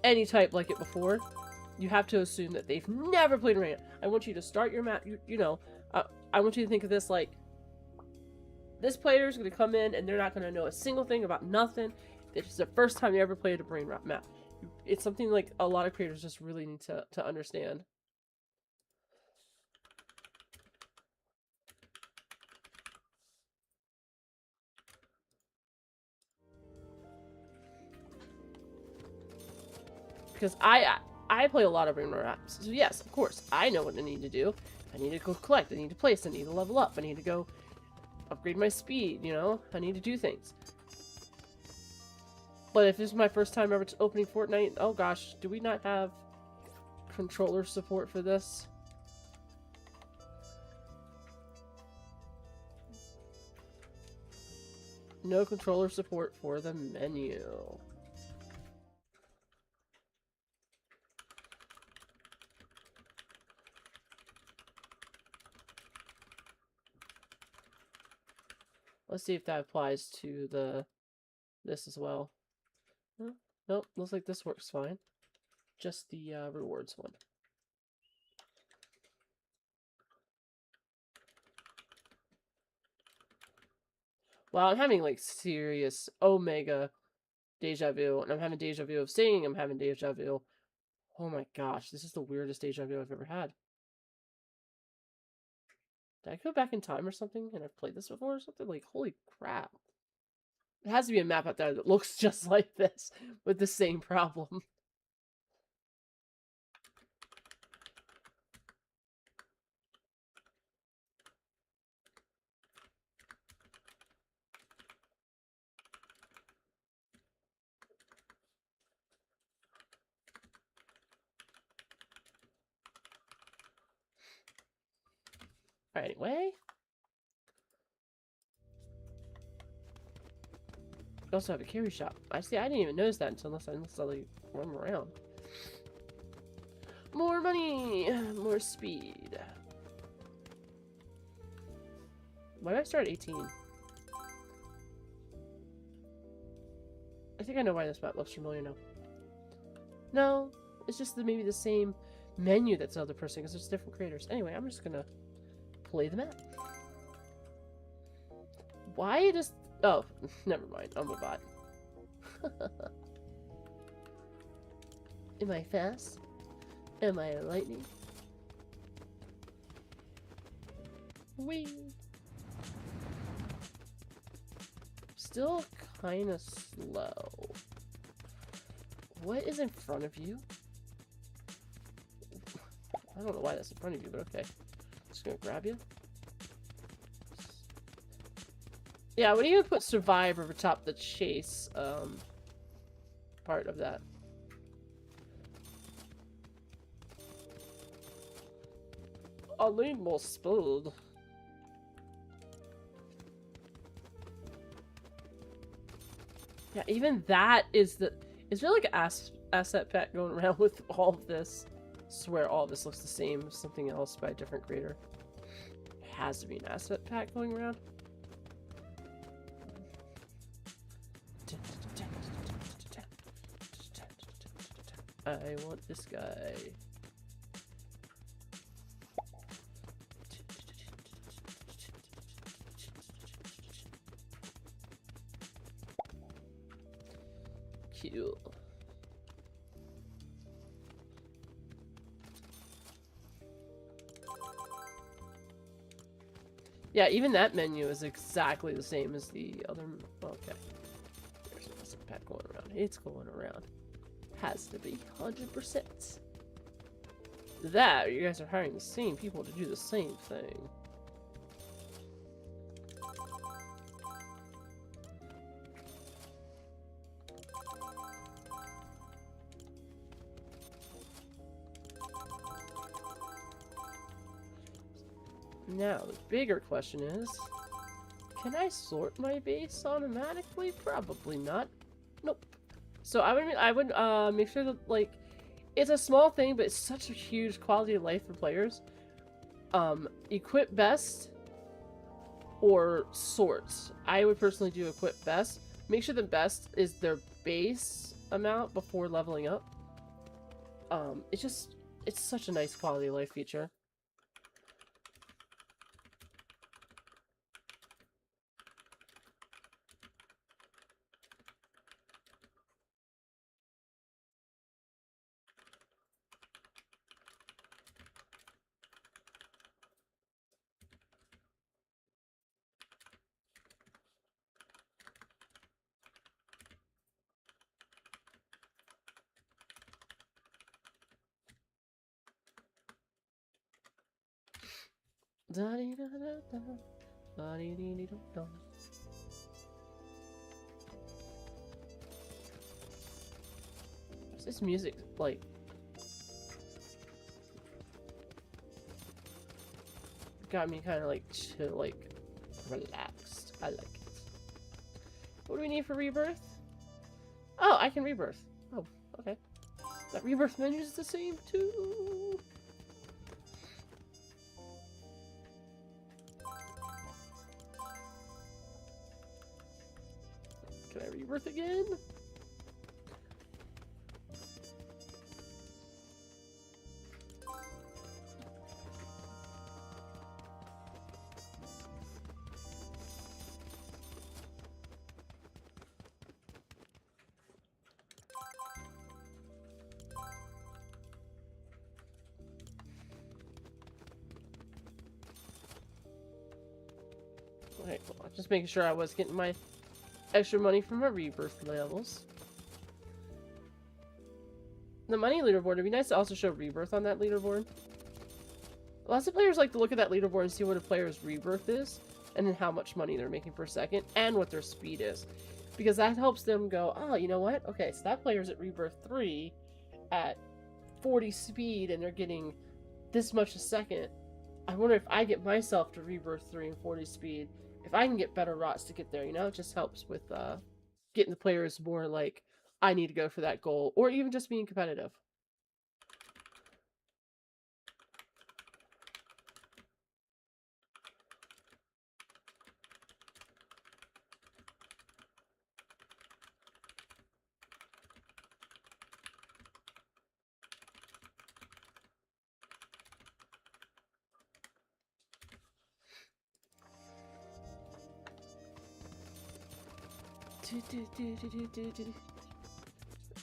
any type like it before. You have to assume that they've never played a brain rot. I want you to start your map. You know, I want you to think of this like this player is going to come in and they're not going to know a single thing about nothing. It's the first time they ever played a brain rot map. It's something like a lot of creators just really need to understand. Because I play a lot of brain rot apps. So yes, of course, I know what I need to do. I need to go collect, I need to place, I need to level up, I need to go upgrade my speed, you know? I need to do things. But if this is my first time ever opening Fortnite, oh gosh, do we not have controller support for this? No controller support for the menu. Let's see if that applies to this as well. Nope, looks like this works fine. Just the rewards one. Wow, I'm having like serious omega deja vu, and I'm having deja vu of singing, I'm having deja vu. Oh my gosh, this is the weirdest deja vu I've ever had. Did I go back in time or something and I've played this before or something? Like, holy crap. There has to be a map out there that looks just like this with the same problem. Alright, anyway. We also have a carry shop. I see, I didn't even notice that unless I like run around. More money! More speed. Why did I start at 18? I think I know why this map looks familiar now. No, it's just maybe the same menu that's the other person because it's different creators. Anyway, I'm just gonna play the map. Why does... Oh, never mind. I'm a bot. Am I fast? Am I lightning? Wee. Still kind of slow. What is in front of you? I don't know why that's in front of you, but okay. Just gonna grab you. Yeah, what do you put survive over top the chase part of that? I need more speed. Yeah, even that is the... Is there like an asset pack going around with all of this? I swear all of this looks the same as something else by a different creator. There has to be an asset pack going around. I want this guy. Cool. Yeah, even that menu is exactly the same as the other. Okay. There's an asset pack going around. It's going around. Has to be 100%. That, you guys are hiring the same people to do the same thing. Now, the bigger question is, can I sort my base automatically? Probably not. Nope. So I would make sure that, like, it's a small thing, but it's such a huge quality of life for players. Equip best or sorts. I would personally do equip best. Make sure the best is their base amount before leveling up. It's such a nice quality of life feature. What's this music like? Got me kind of like chill, like relaxed. I like it. What do we need for rebirth? Oh, I can rebirth. Oh, okay. That rebirth menu is the same too. Can I rebirth again? Okay, cool. Just making sure I was getting my extra money from my rebirth levels. The money leaderboard, it'd be nice to also show rebirth on that leaderboard. Lots of players like to look at that leaderboard and see what a player's rebirth is, and then how much money they're making per second, and what their speed is. Because that helps them go, oh, you know what? Okay, so that player's at rebirth 3 at 40 speed, and they're getting this much a second. I wonder if I get myself to rebirth 3 and 40 speed, if I can get better routes to get there, you know? It just helps with getting the players more like, I need to go for that goal, or even just being competitive.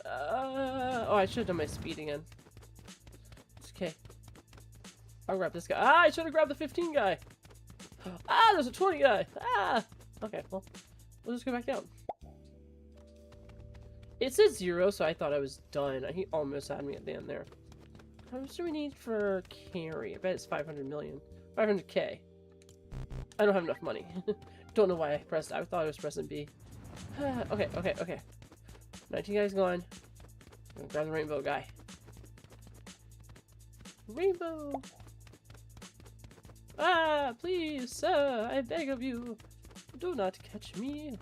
Oh, I should have done my speed again. It's okay. I'll grab this guy. Ah, I should have grabbed the 15 guy. Ah, there's a 20 guy. Ah. Okay, well, we'll just go back down. It says 0, so I thought I was done. He almost had me at the end there. How much do we need for carry? I bet it's 500 million. 500k. I don't have enough money. Don't know why I pressed. I thought I was pressing B. Okay. 19 guys gone. I'm gonna grab the rainbow guy. Rainbow! Ah, please, sir, I beg of you, do not catch me.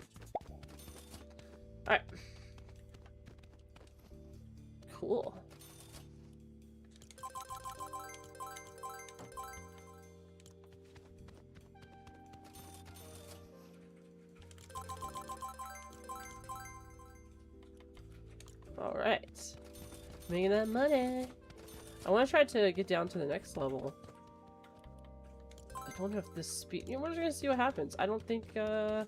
Alright. Cool. Alright. Making that money. I want to try to get down to the next level. I don't know if this speed... You know, we're just going to see what happens. I don't think, I'm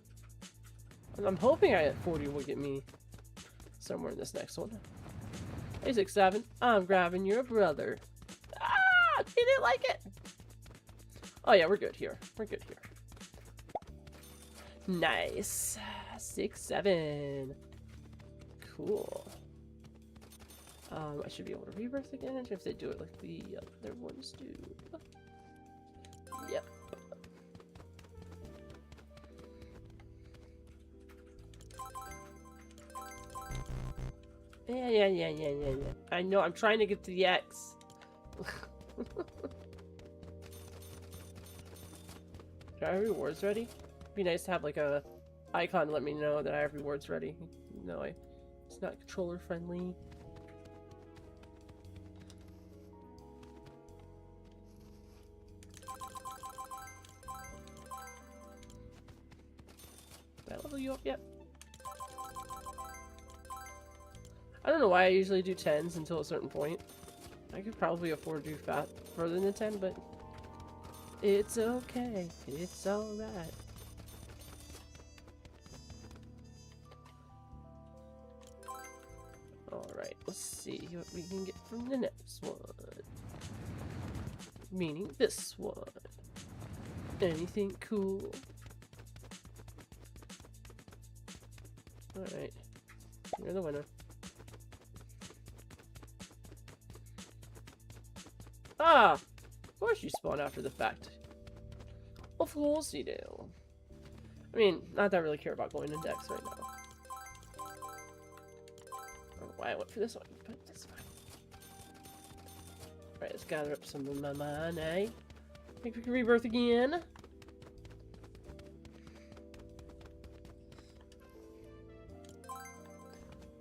hoping I at 40 will get me somewhere in this next one. Hey, 6-7. I'm grabbing your brother. Ah! He didn't like it! Oh, yeah, we're good here. We're good here. Nice. 6-7. Cool. I should be able to rebirth again if they do it like the other ones do. Yep. Yeah. I know, I'm trying to get to the X. Do I have rewards ready? It'd be nice to have like a icon to let me know that I have rewards ready. No, it's not controller friendly. Did I level you up yet? I don't know why I usually do 10s until a certain point. I could probably afford to do further than 10, but it's okay. It's alright. Alright, let's see what we can get from the next one. Meaning this one. Anything cool? Alright. You're the winner. Ah! Of course you spawn after the fact. Of course you do. I mean, not that I really care about going to Dex right now. I don't know why I went for this one, but that's fine. Alright, let's gather up some of my money. I think we can rebirth again.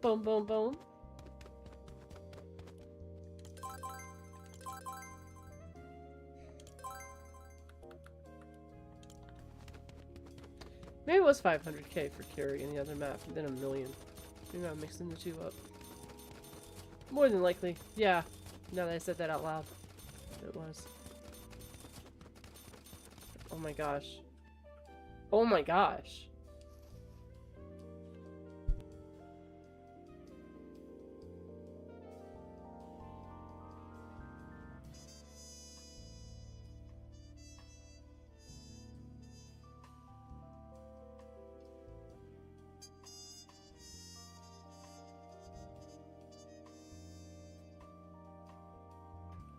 Boom, boom, boom. Maybe it was 500k for carry in the other map, and then a million. Maybe I'm mixing the two up. More than likely. Yeah. Now that I said that out loud. It was. Oh my gosh. Oh my gosh.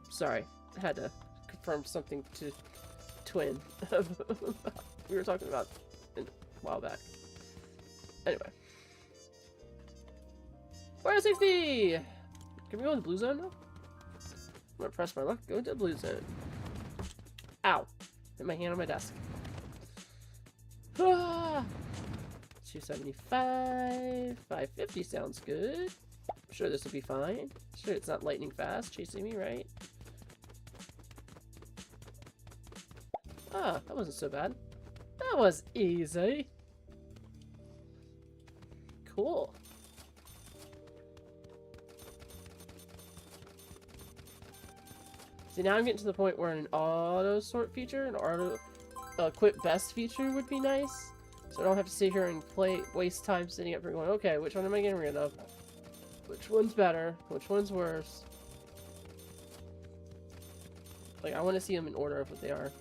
Sorry, I had to confirm something to Twin. We were talking about a while back. Anyway. 460! Can we go in the blue zone now? I'm gonna press my luck, go into the blue zone. Ow! Hit my hand on my desk. Ah! 275. 550 sounds good. I'm sure this will be fine. Sure it's not lightning fast chasing me, right? Ah, that wasn't so bad. That was easy. Cool. See, now I'm getting to the point where an auto sort feature, an auto quit best feature would be nice. So I don't have to sit here and waste time sitting up here going, okay, which one am I getting rid of? Which one's better? Which one's worse? Like, I want to see them in order of what they are.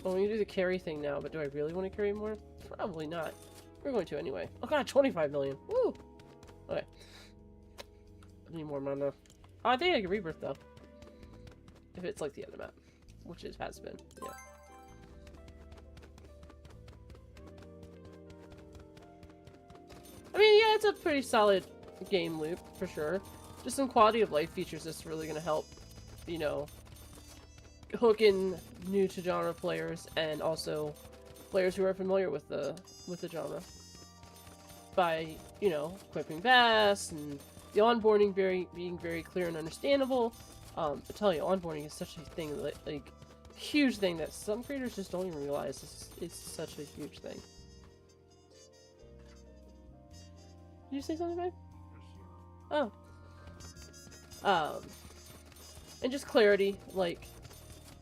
Well, we can do the carry thing now, but do I really want to carry more? Probably not. We're going to anyway. Oh god, 25 million. Woo! Okay. I need more mana. Oh, I think I can rebirth though. If it's like the other map. Which it has been, yeah. I mean, yeah, it's a pretty solid game loop, for sure. Just some quality of life features that's really gonna help, you know, hook in new to genre players and also players who are familiar with the genre by, you know, equipping best and the onboarding being very clear and understandable. I tell you, onboarding is such a thing, like huge thing that some creators just don't even realize it's such a huge thing. Did you say something, babe? Oh. And just clarity, like,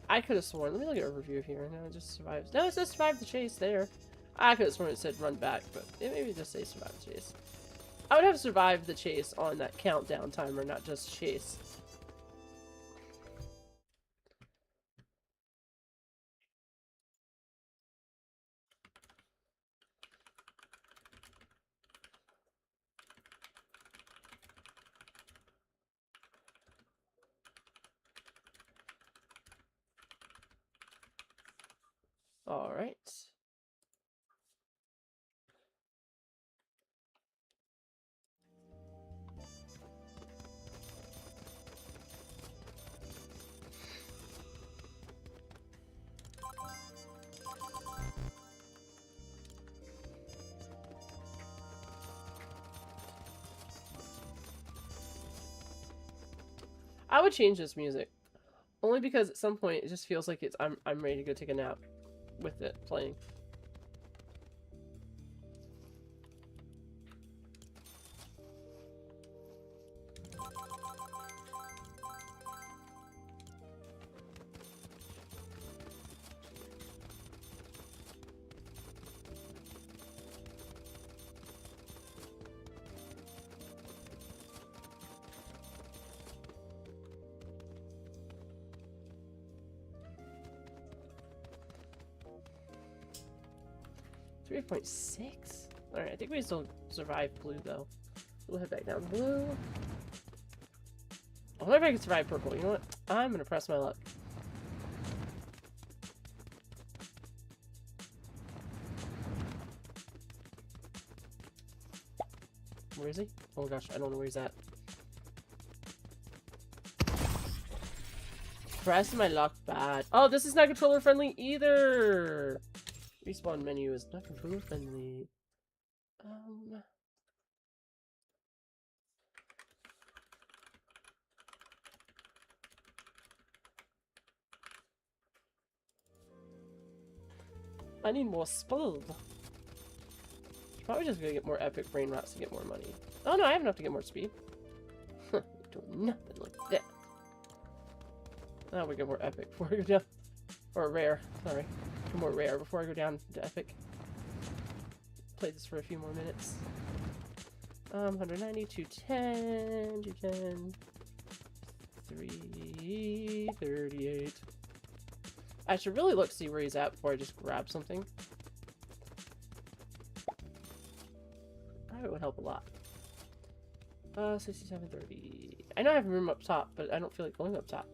I could have sworn, let me look at a review here, no, it just survives. No, it says survive the chase there. I could have sworn it said run back, but it maybe just say survive the chase. I would have survived the chase on that countdown timer, not just chase. Alright. I would change this music. Only because at some point it just feels like I'm ready to go take a nap with it playing. .6? Alright, I think we still survive blue though. We'll head back down to blue. I wonder if I can survive purple. You know what? I'm gonna press my luck. Where is he? Oh gosh, I don't know where he's at. Press my luck bad. Oh, this is not controller friendly either! Respawn menu is not controller friendly. I need more speed. Probably just gonna get more epic brain rots to get more money. Oh no, I have enough to get more speed. Do nothing like that. Now we get more epic before we go down. Or rare, sorry. Get more rare before I go down to epic. Play this for a few more minutes. 190, 210, 210, 338. I should really look to see where he's at before I just grab something. That would help a lot. 6730. I know I have room up top, but I don't feel like going up top.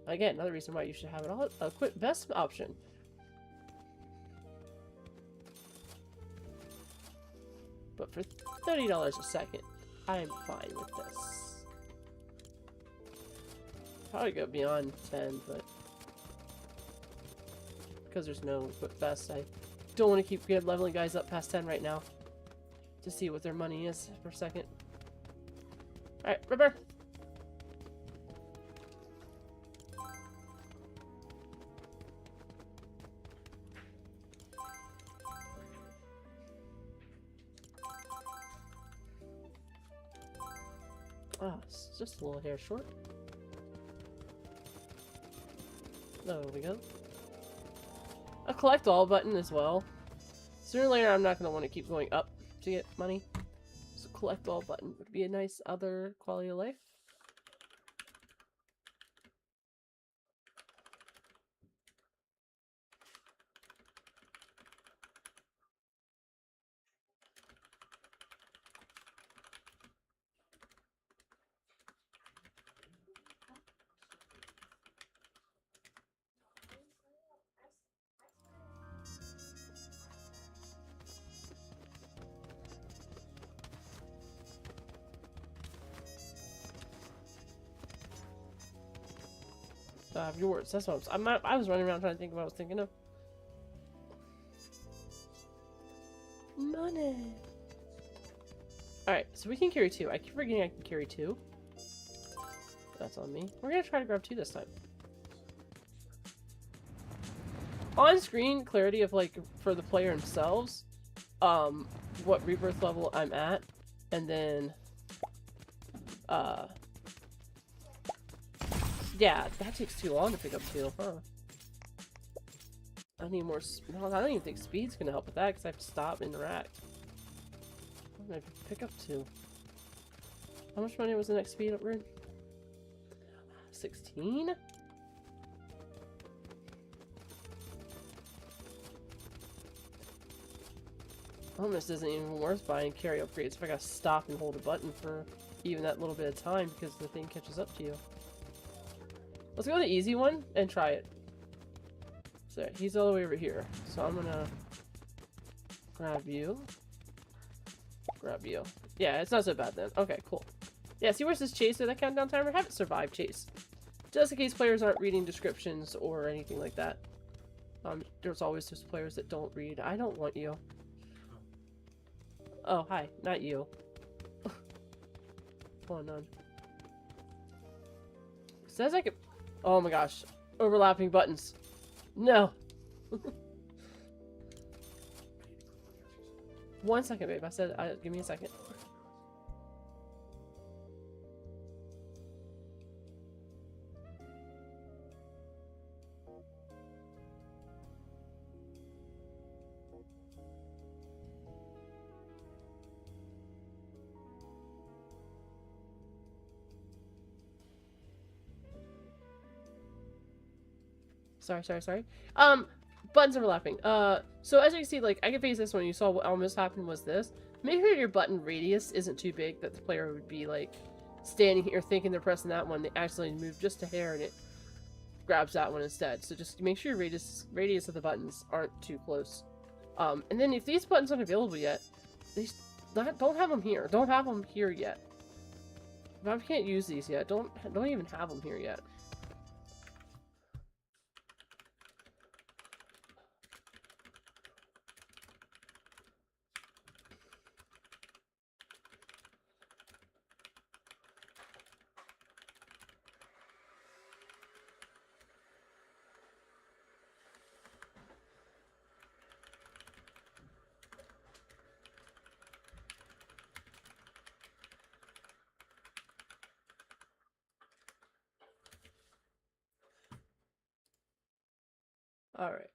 Again, another reason why you should have it all equip best option. But for $30 a second, I am fine with this. Probably go beyond 10, but because there's no equip best, I don't want to keep leveling guys up past 10 right now to see what their money is per second. Alright, Ripper! Ah, oh, it's just a little hair short. There we go. a collect all button as well. Sooner or later, I'm not going to want to keep going up to get money. So collect all button would be a nice other quality of life. Yours. That's what I was running around trying to think of what I was thinking of. Money. Alright, so we can carry 2. I keep forgetting I can carry 2. That's on me. We're gonna try to grab 2 this time. On screen clarity of like for the player themselves, what rebirth level I'm at, and then yeah, that takes too long to pick up 2, huh? I need more. No, I don't even think speed's gonna help with that because I have to stop and interact. I'm gonna pick up 2. How much money was the next speed upgrade? 16? Almost isn't even worth buying carry upgrades if I gotta stop and hold a button for even that little bit of time because the thing catches up to you. Let's go to the easy one and try it. So he's all the way over here. So I'm gonna grab you. Grab you. Yeah, it's not so bad then. Okay, cool. Yeah, see where's this chase with that countdown timer? Have it survive chase. Just in case players aren't reading descriptions or anything like that. There's always just players that don't read. I don't want you. Oh, hi. Not you. Oh, none. Says I could... Oh my gosh. Overlapping buttons. No. 1 second, babe. I said, give me a second. Sorry. Buttons overlapping. So as you can see, like, I can face this one. You saw what almost happened was this. Make sure your button radius isn't too big that the player would be, like, standing here thinking they're pressing that one. They actually move just a hair and it grabs that one instead. So just make sure your radius of the buttons aren't too close. And then if these buttons aren't available yet, don't have them here. Don't have them here yet. If I can't use these yet, don't even have them here yet. Alright.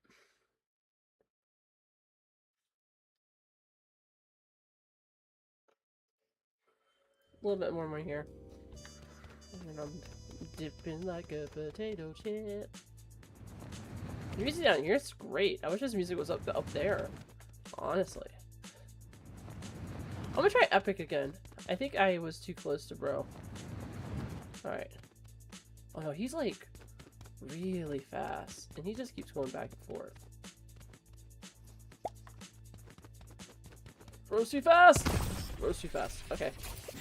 A little bit more money here. And I'm dipping like a potato chip. The music down here is great. I wish this music was up there. Honestly. I'm gonna try Epic again. I think I was too close to Bro. Alright. Oh no, he's like really fast. And he just keeps going back and forth. Bro's too fast! Bro's too fast. Okay.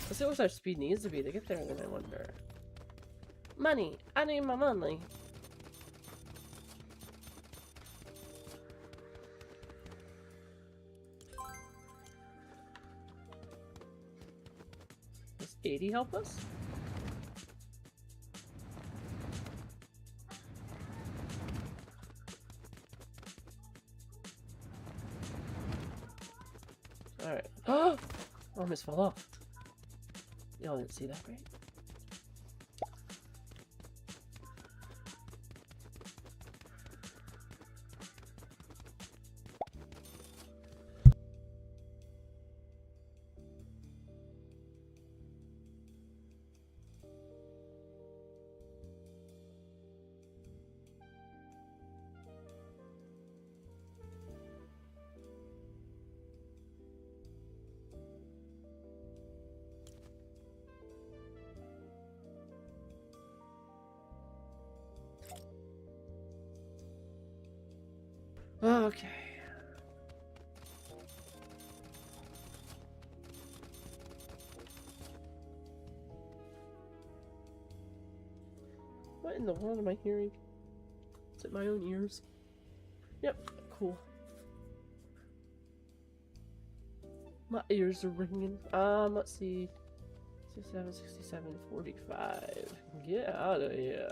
Let's see what our speed needs to be to get there, then I wonder. Money! I need my money! Does 80 help us? Alright. Oh! Almost fell off. Y'all didn't see that, right? Okay. What in the world am I hearing? Is it my own ears? Yep, cool. My ears are ringing. Let's see. 67, 67, 45. Get out of here.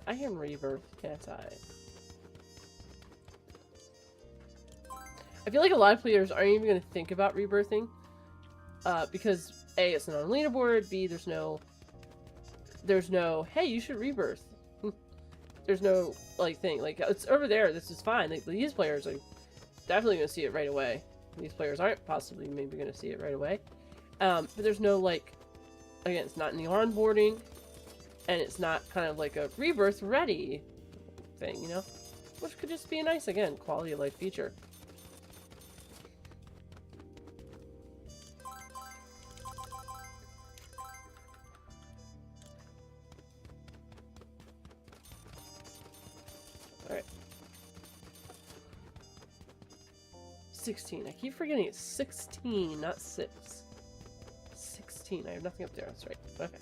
I can rebirth, can't I? I feel like a lot of players aren't even going to think about rebirthing. Because A, it's not on leaderboard, B, there's no, hey, you should rebirth. There's no, like, thing. Like, it's over there, this is fine. Like, these players are definitely going to see it right away. These players aren't possibly maybe going to see it right away. But there's no, like, again, it's not in the onboarding. And it's not kind of like a rebirth ready thing, you know? Which could just be a nice, again, quality of life feature. Alright. 16. I keep forgetting it's 16, not 6. 16. I have nothing up there. That's right. Okay.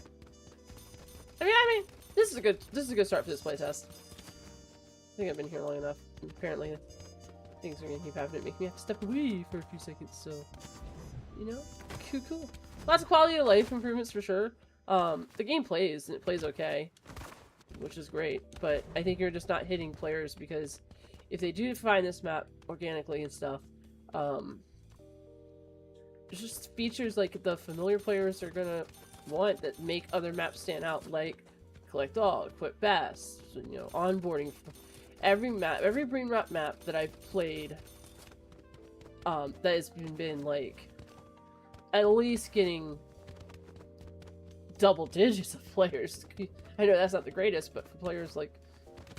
I mean, this is a good start for this playtest. I think I've been here long enough. And apparently, things are gonna keep happening, make me have to step away for a few seconds. So, you know, cool. Lots of quality of life improvements for sure. The game plays and it plays okay, which is great. But I think you're just not hitting players because if they do find this map organically and stuff, there's just features like the familiar players are gonna want that make other maps stand out, like collect all, equip best, you know, onboarding. Every Brainrot map that I've played, that has been like at least getting double digits of players. I know that's not the greatest, but for players like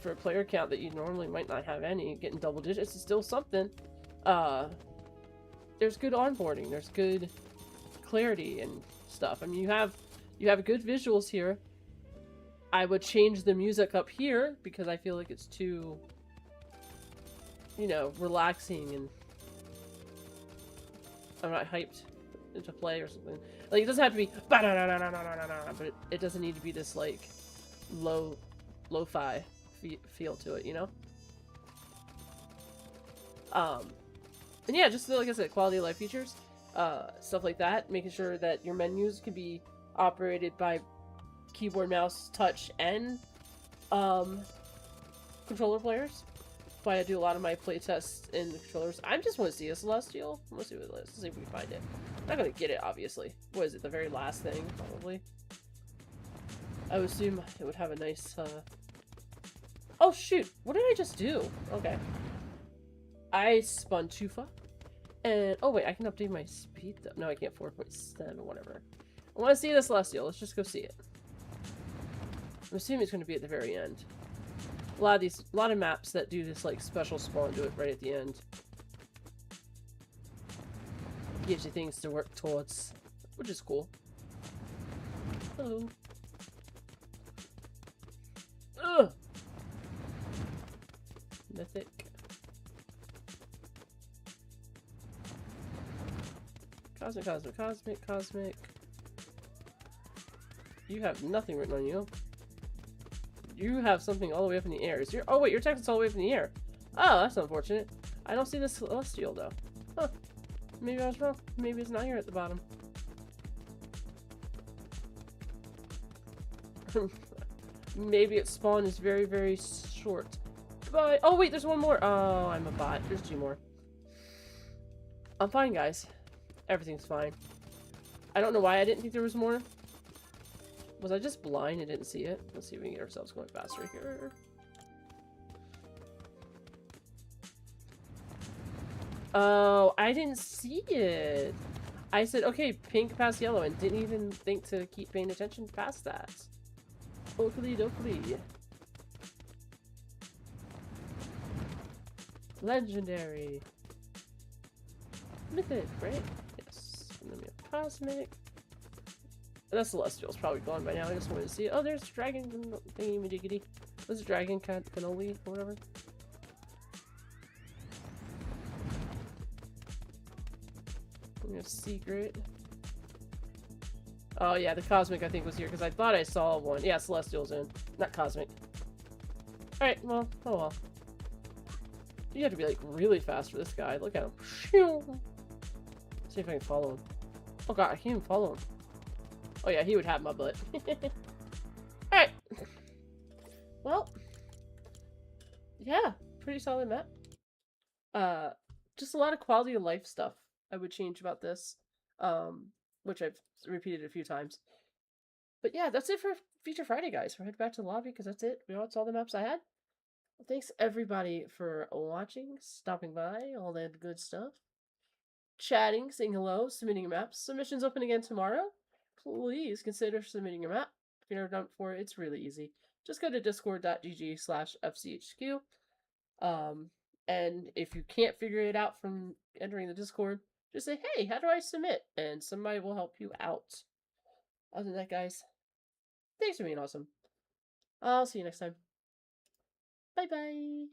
for a player count that you normally might not have any, getting double digits is still something. There's good onboarding, there's good clarity and stuff. I mean, you have good visuals here. I would change the music up here because I feel like it's too, you know, relaxing and I'm not hyped to play or something. Like, it doesn't have to be but it doesn't need to be this like lo-fi feel to it, you know? And yeah, just like I said, quality of life features, stuff like that, making sure that your menus can be operated by keyboard, mouse, touch, and controller players. That's why I do a lot of my playtests in the controllers. I just want to see a Celestial. Let's see what it is. Let's see if we can find it. I'm not gonna get it, obviously. What is it? The very last thing, probably. I would assume it would have a nice. Oh shoot! What did I just do? Okay. I spun too far. And oh wait, I can update my speed though. No, I can't. 4.7, whatever. I want to see the Celestial. Let's just go see it. I'm assuming it's going to be at the very end. A lot of maps that do this like special spawn do it right at the end. Gives you things to work towards, which is cool. Hello. Ugh. Mythic. Cosmic. You have nothing written on you. You have something all the way up in the air. Oh wait, your text is all the way up in the air. Oh, that's unfortunate. I don't see the Celestial though. Huh. Maybe I was wrong. Maybe it's not here at the bottom. Maybe its spawn is very, very short. Goodbye. Oh wait, there's one more. Oh, I'm a bot. There's 2 more. I'm fine, guys. Everything's fine. I don't know why I didn't think there was more. Was I just blind and didn't see it? Let's see if we can get ourselves going faster here. Oh, I didn't see it. I said, okay, pink past yellow, and didn't even think to keep paying attention past that. Oakley dokley. Legendary. Mythic, right? Yes. And then we have Cosmic. That Celestial's probably gone by now. I just wanted to see it. Oh, there's Dragon thingy diggity. What's it, Dragon Cannoli or whatever? We have Secret. Oh yeah, the Cosmic I think was here because I thought I saw one. Yeah, Celestial's in. Not Cosmic. Alright, well, oh well. You have to be like really fast for this guy. Look at him. See if I can follow him. Oh god, I can't even follow him. Oh yeah, he would have my butt. Alright. Well. Yeah, pretty solid map. Just a lot of quality of life stuff I would change about this. Which I've repeated a few times. But yeah, that's it for Feature Friday, guys. We're heading back to the lobby because that's it. That's all the maps I had. Well, thanks everybody for watching, stopping by, all that good stuff. Chatting, saying hello, submitting your maps. Submissions open again tomorrow. Please consider submitting your map. If you've never done it before, it's really easy. Just go to discord.gg/FCHQ. And if you can't figure it out from entering the Discord, just say, hey, how do I submit? And somebody will help you out. Other than that, guys, thanks for being awesome. I'll see you next time. Bye-bye.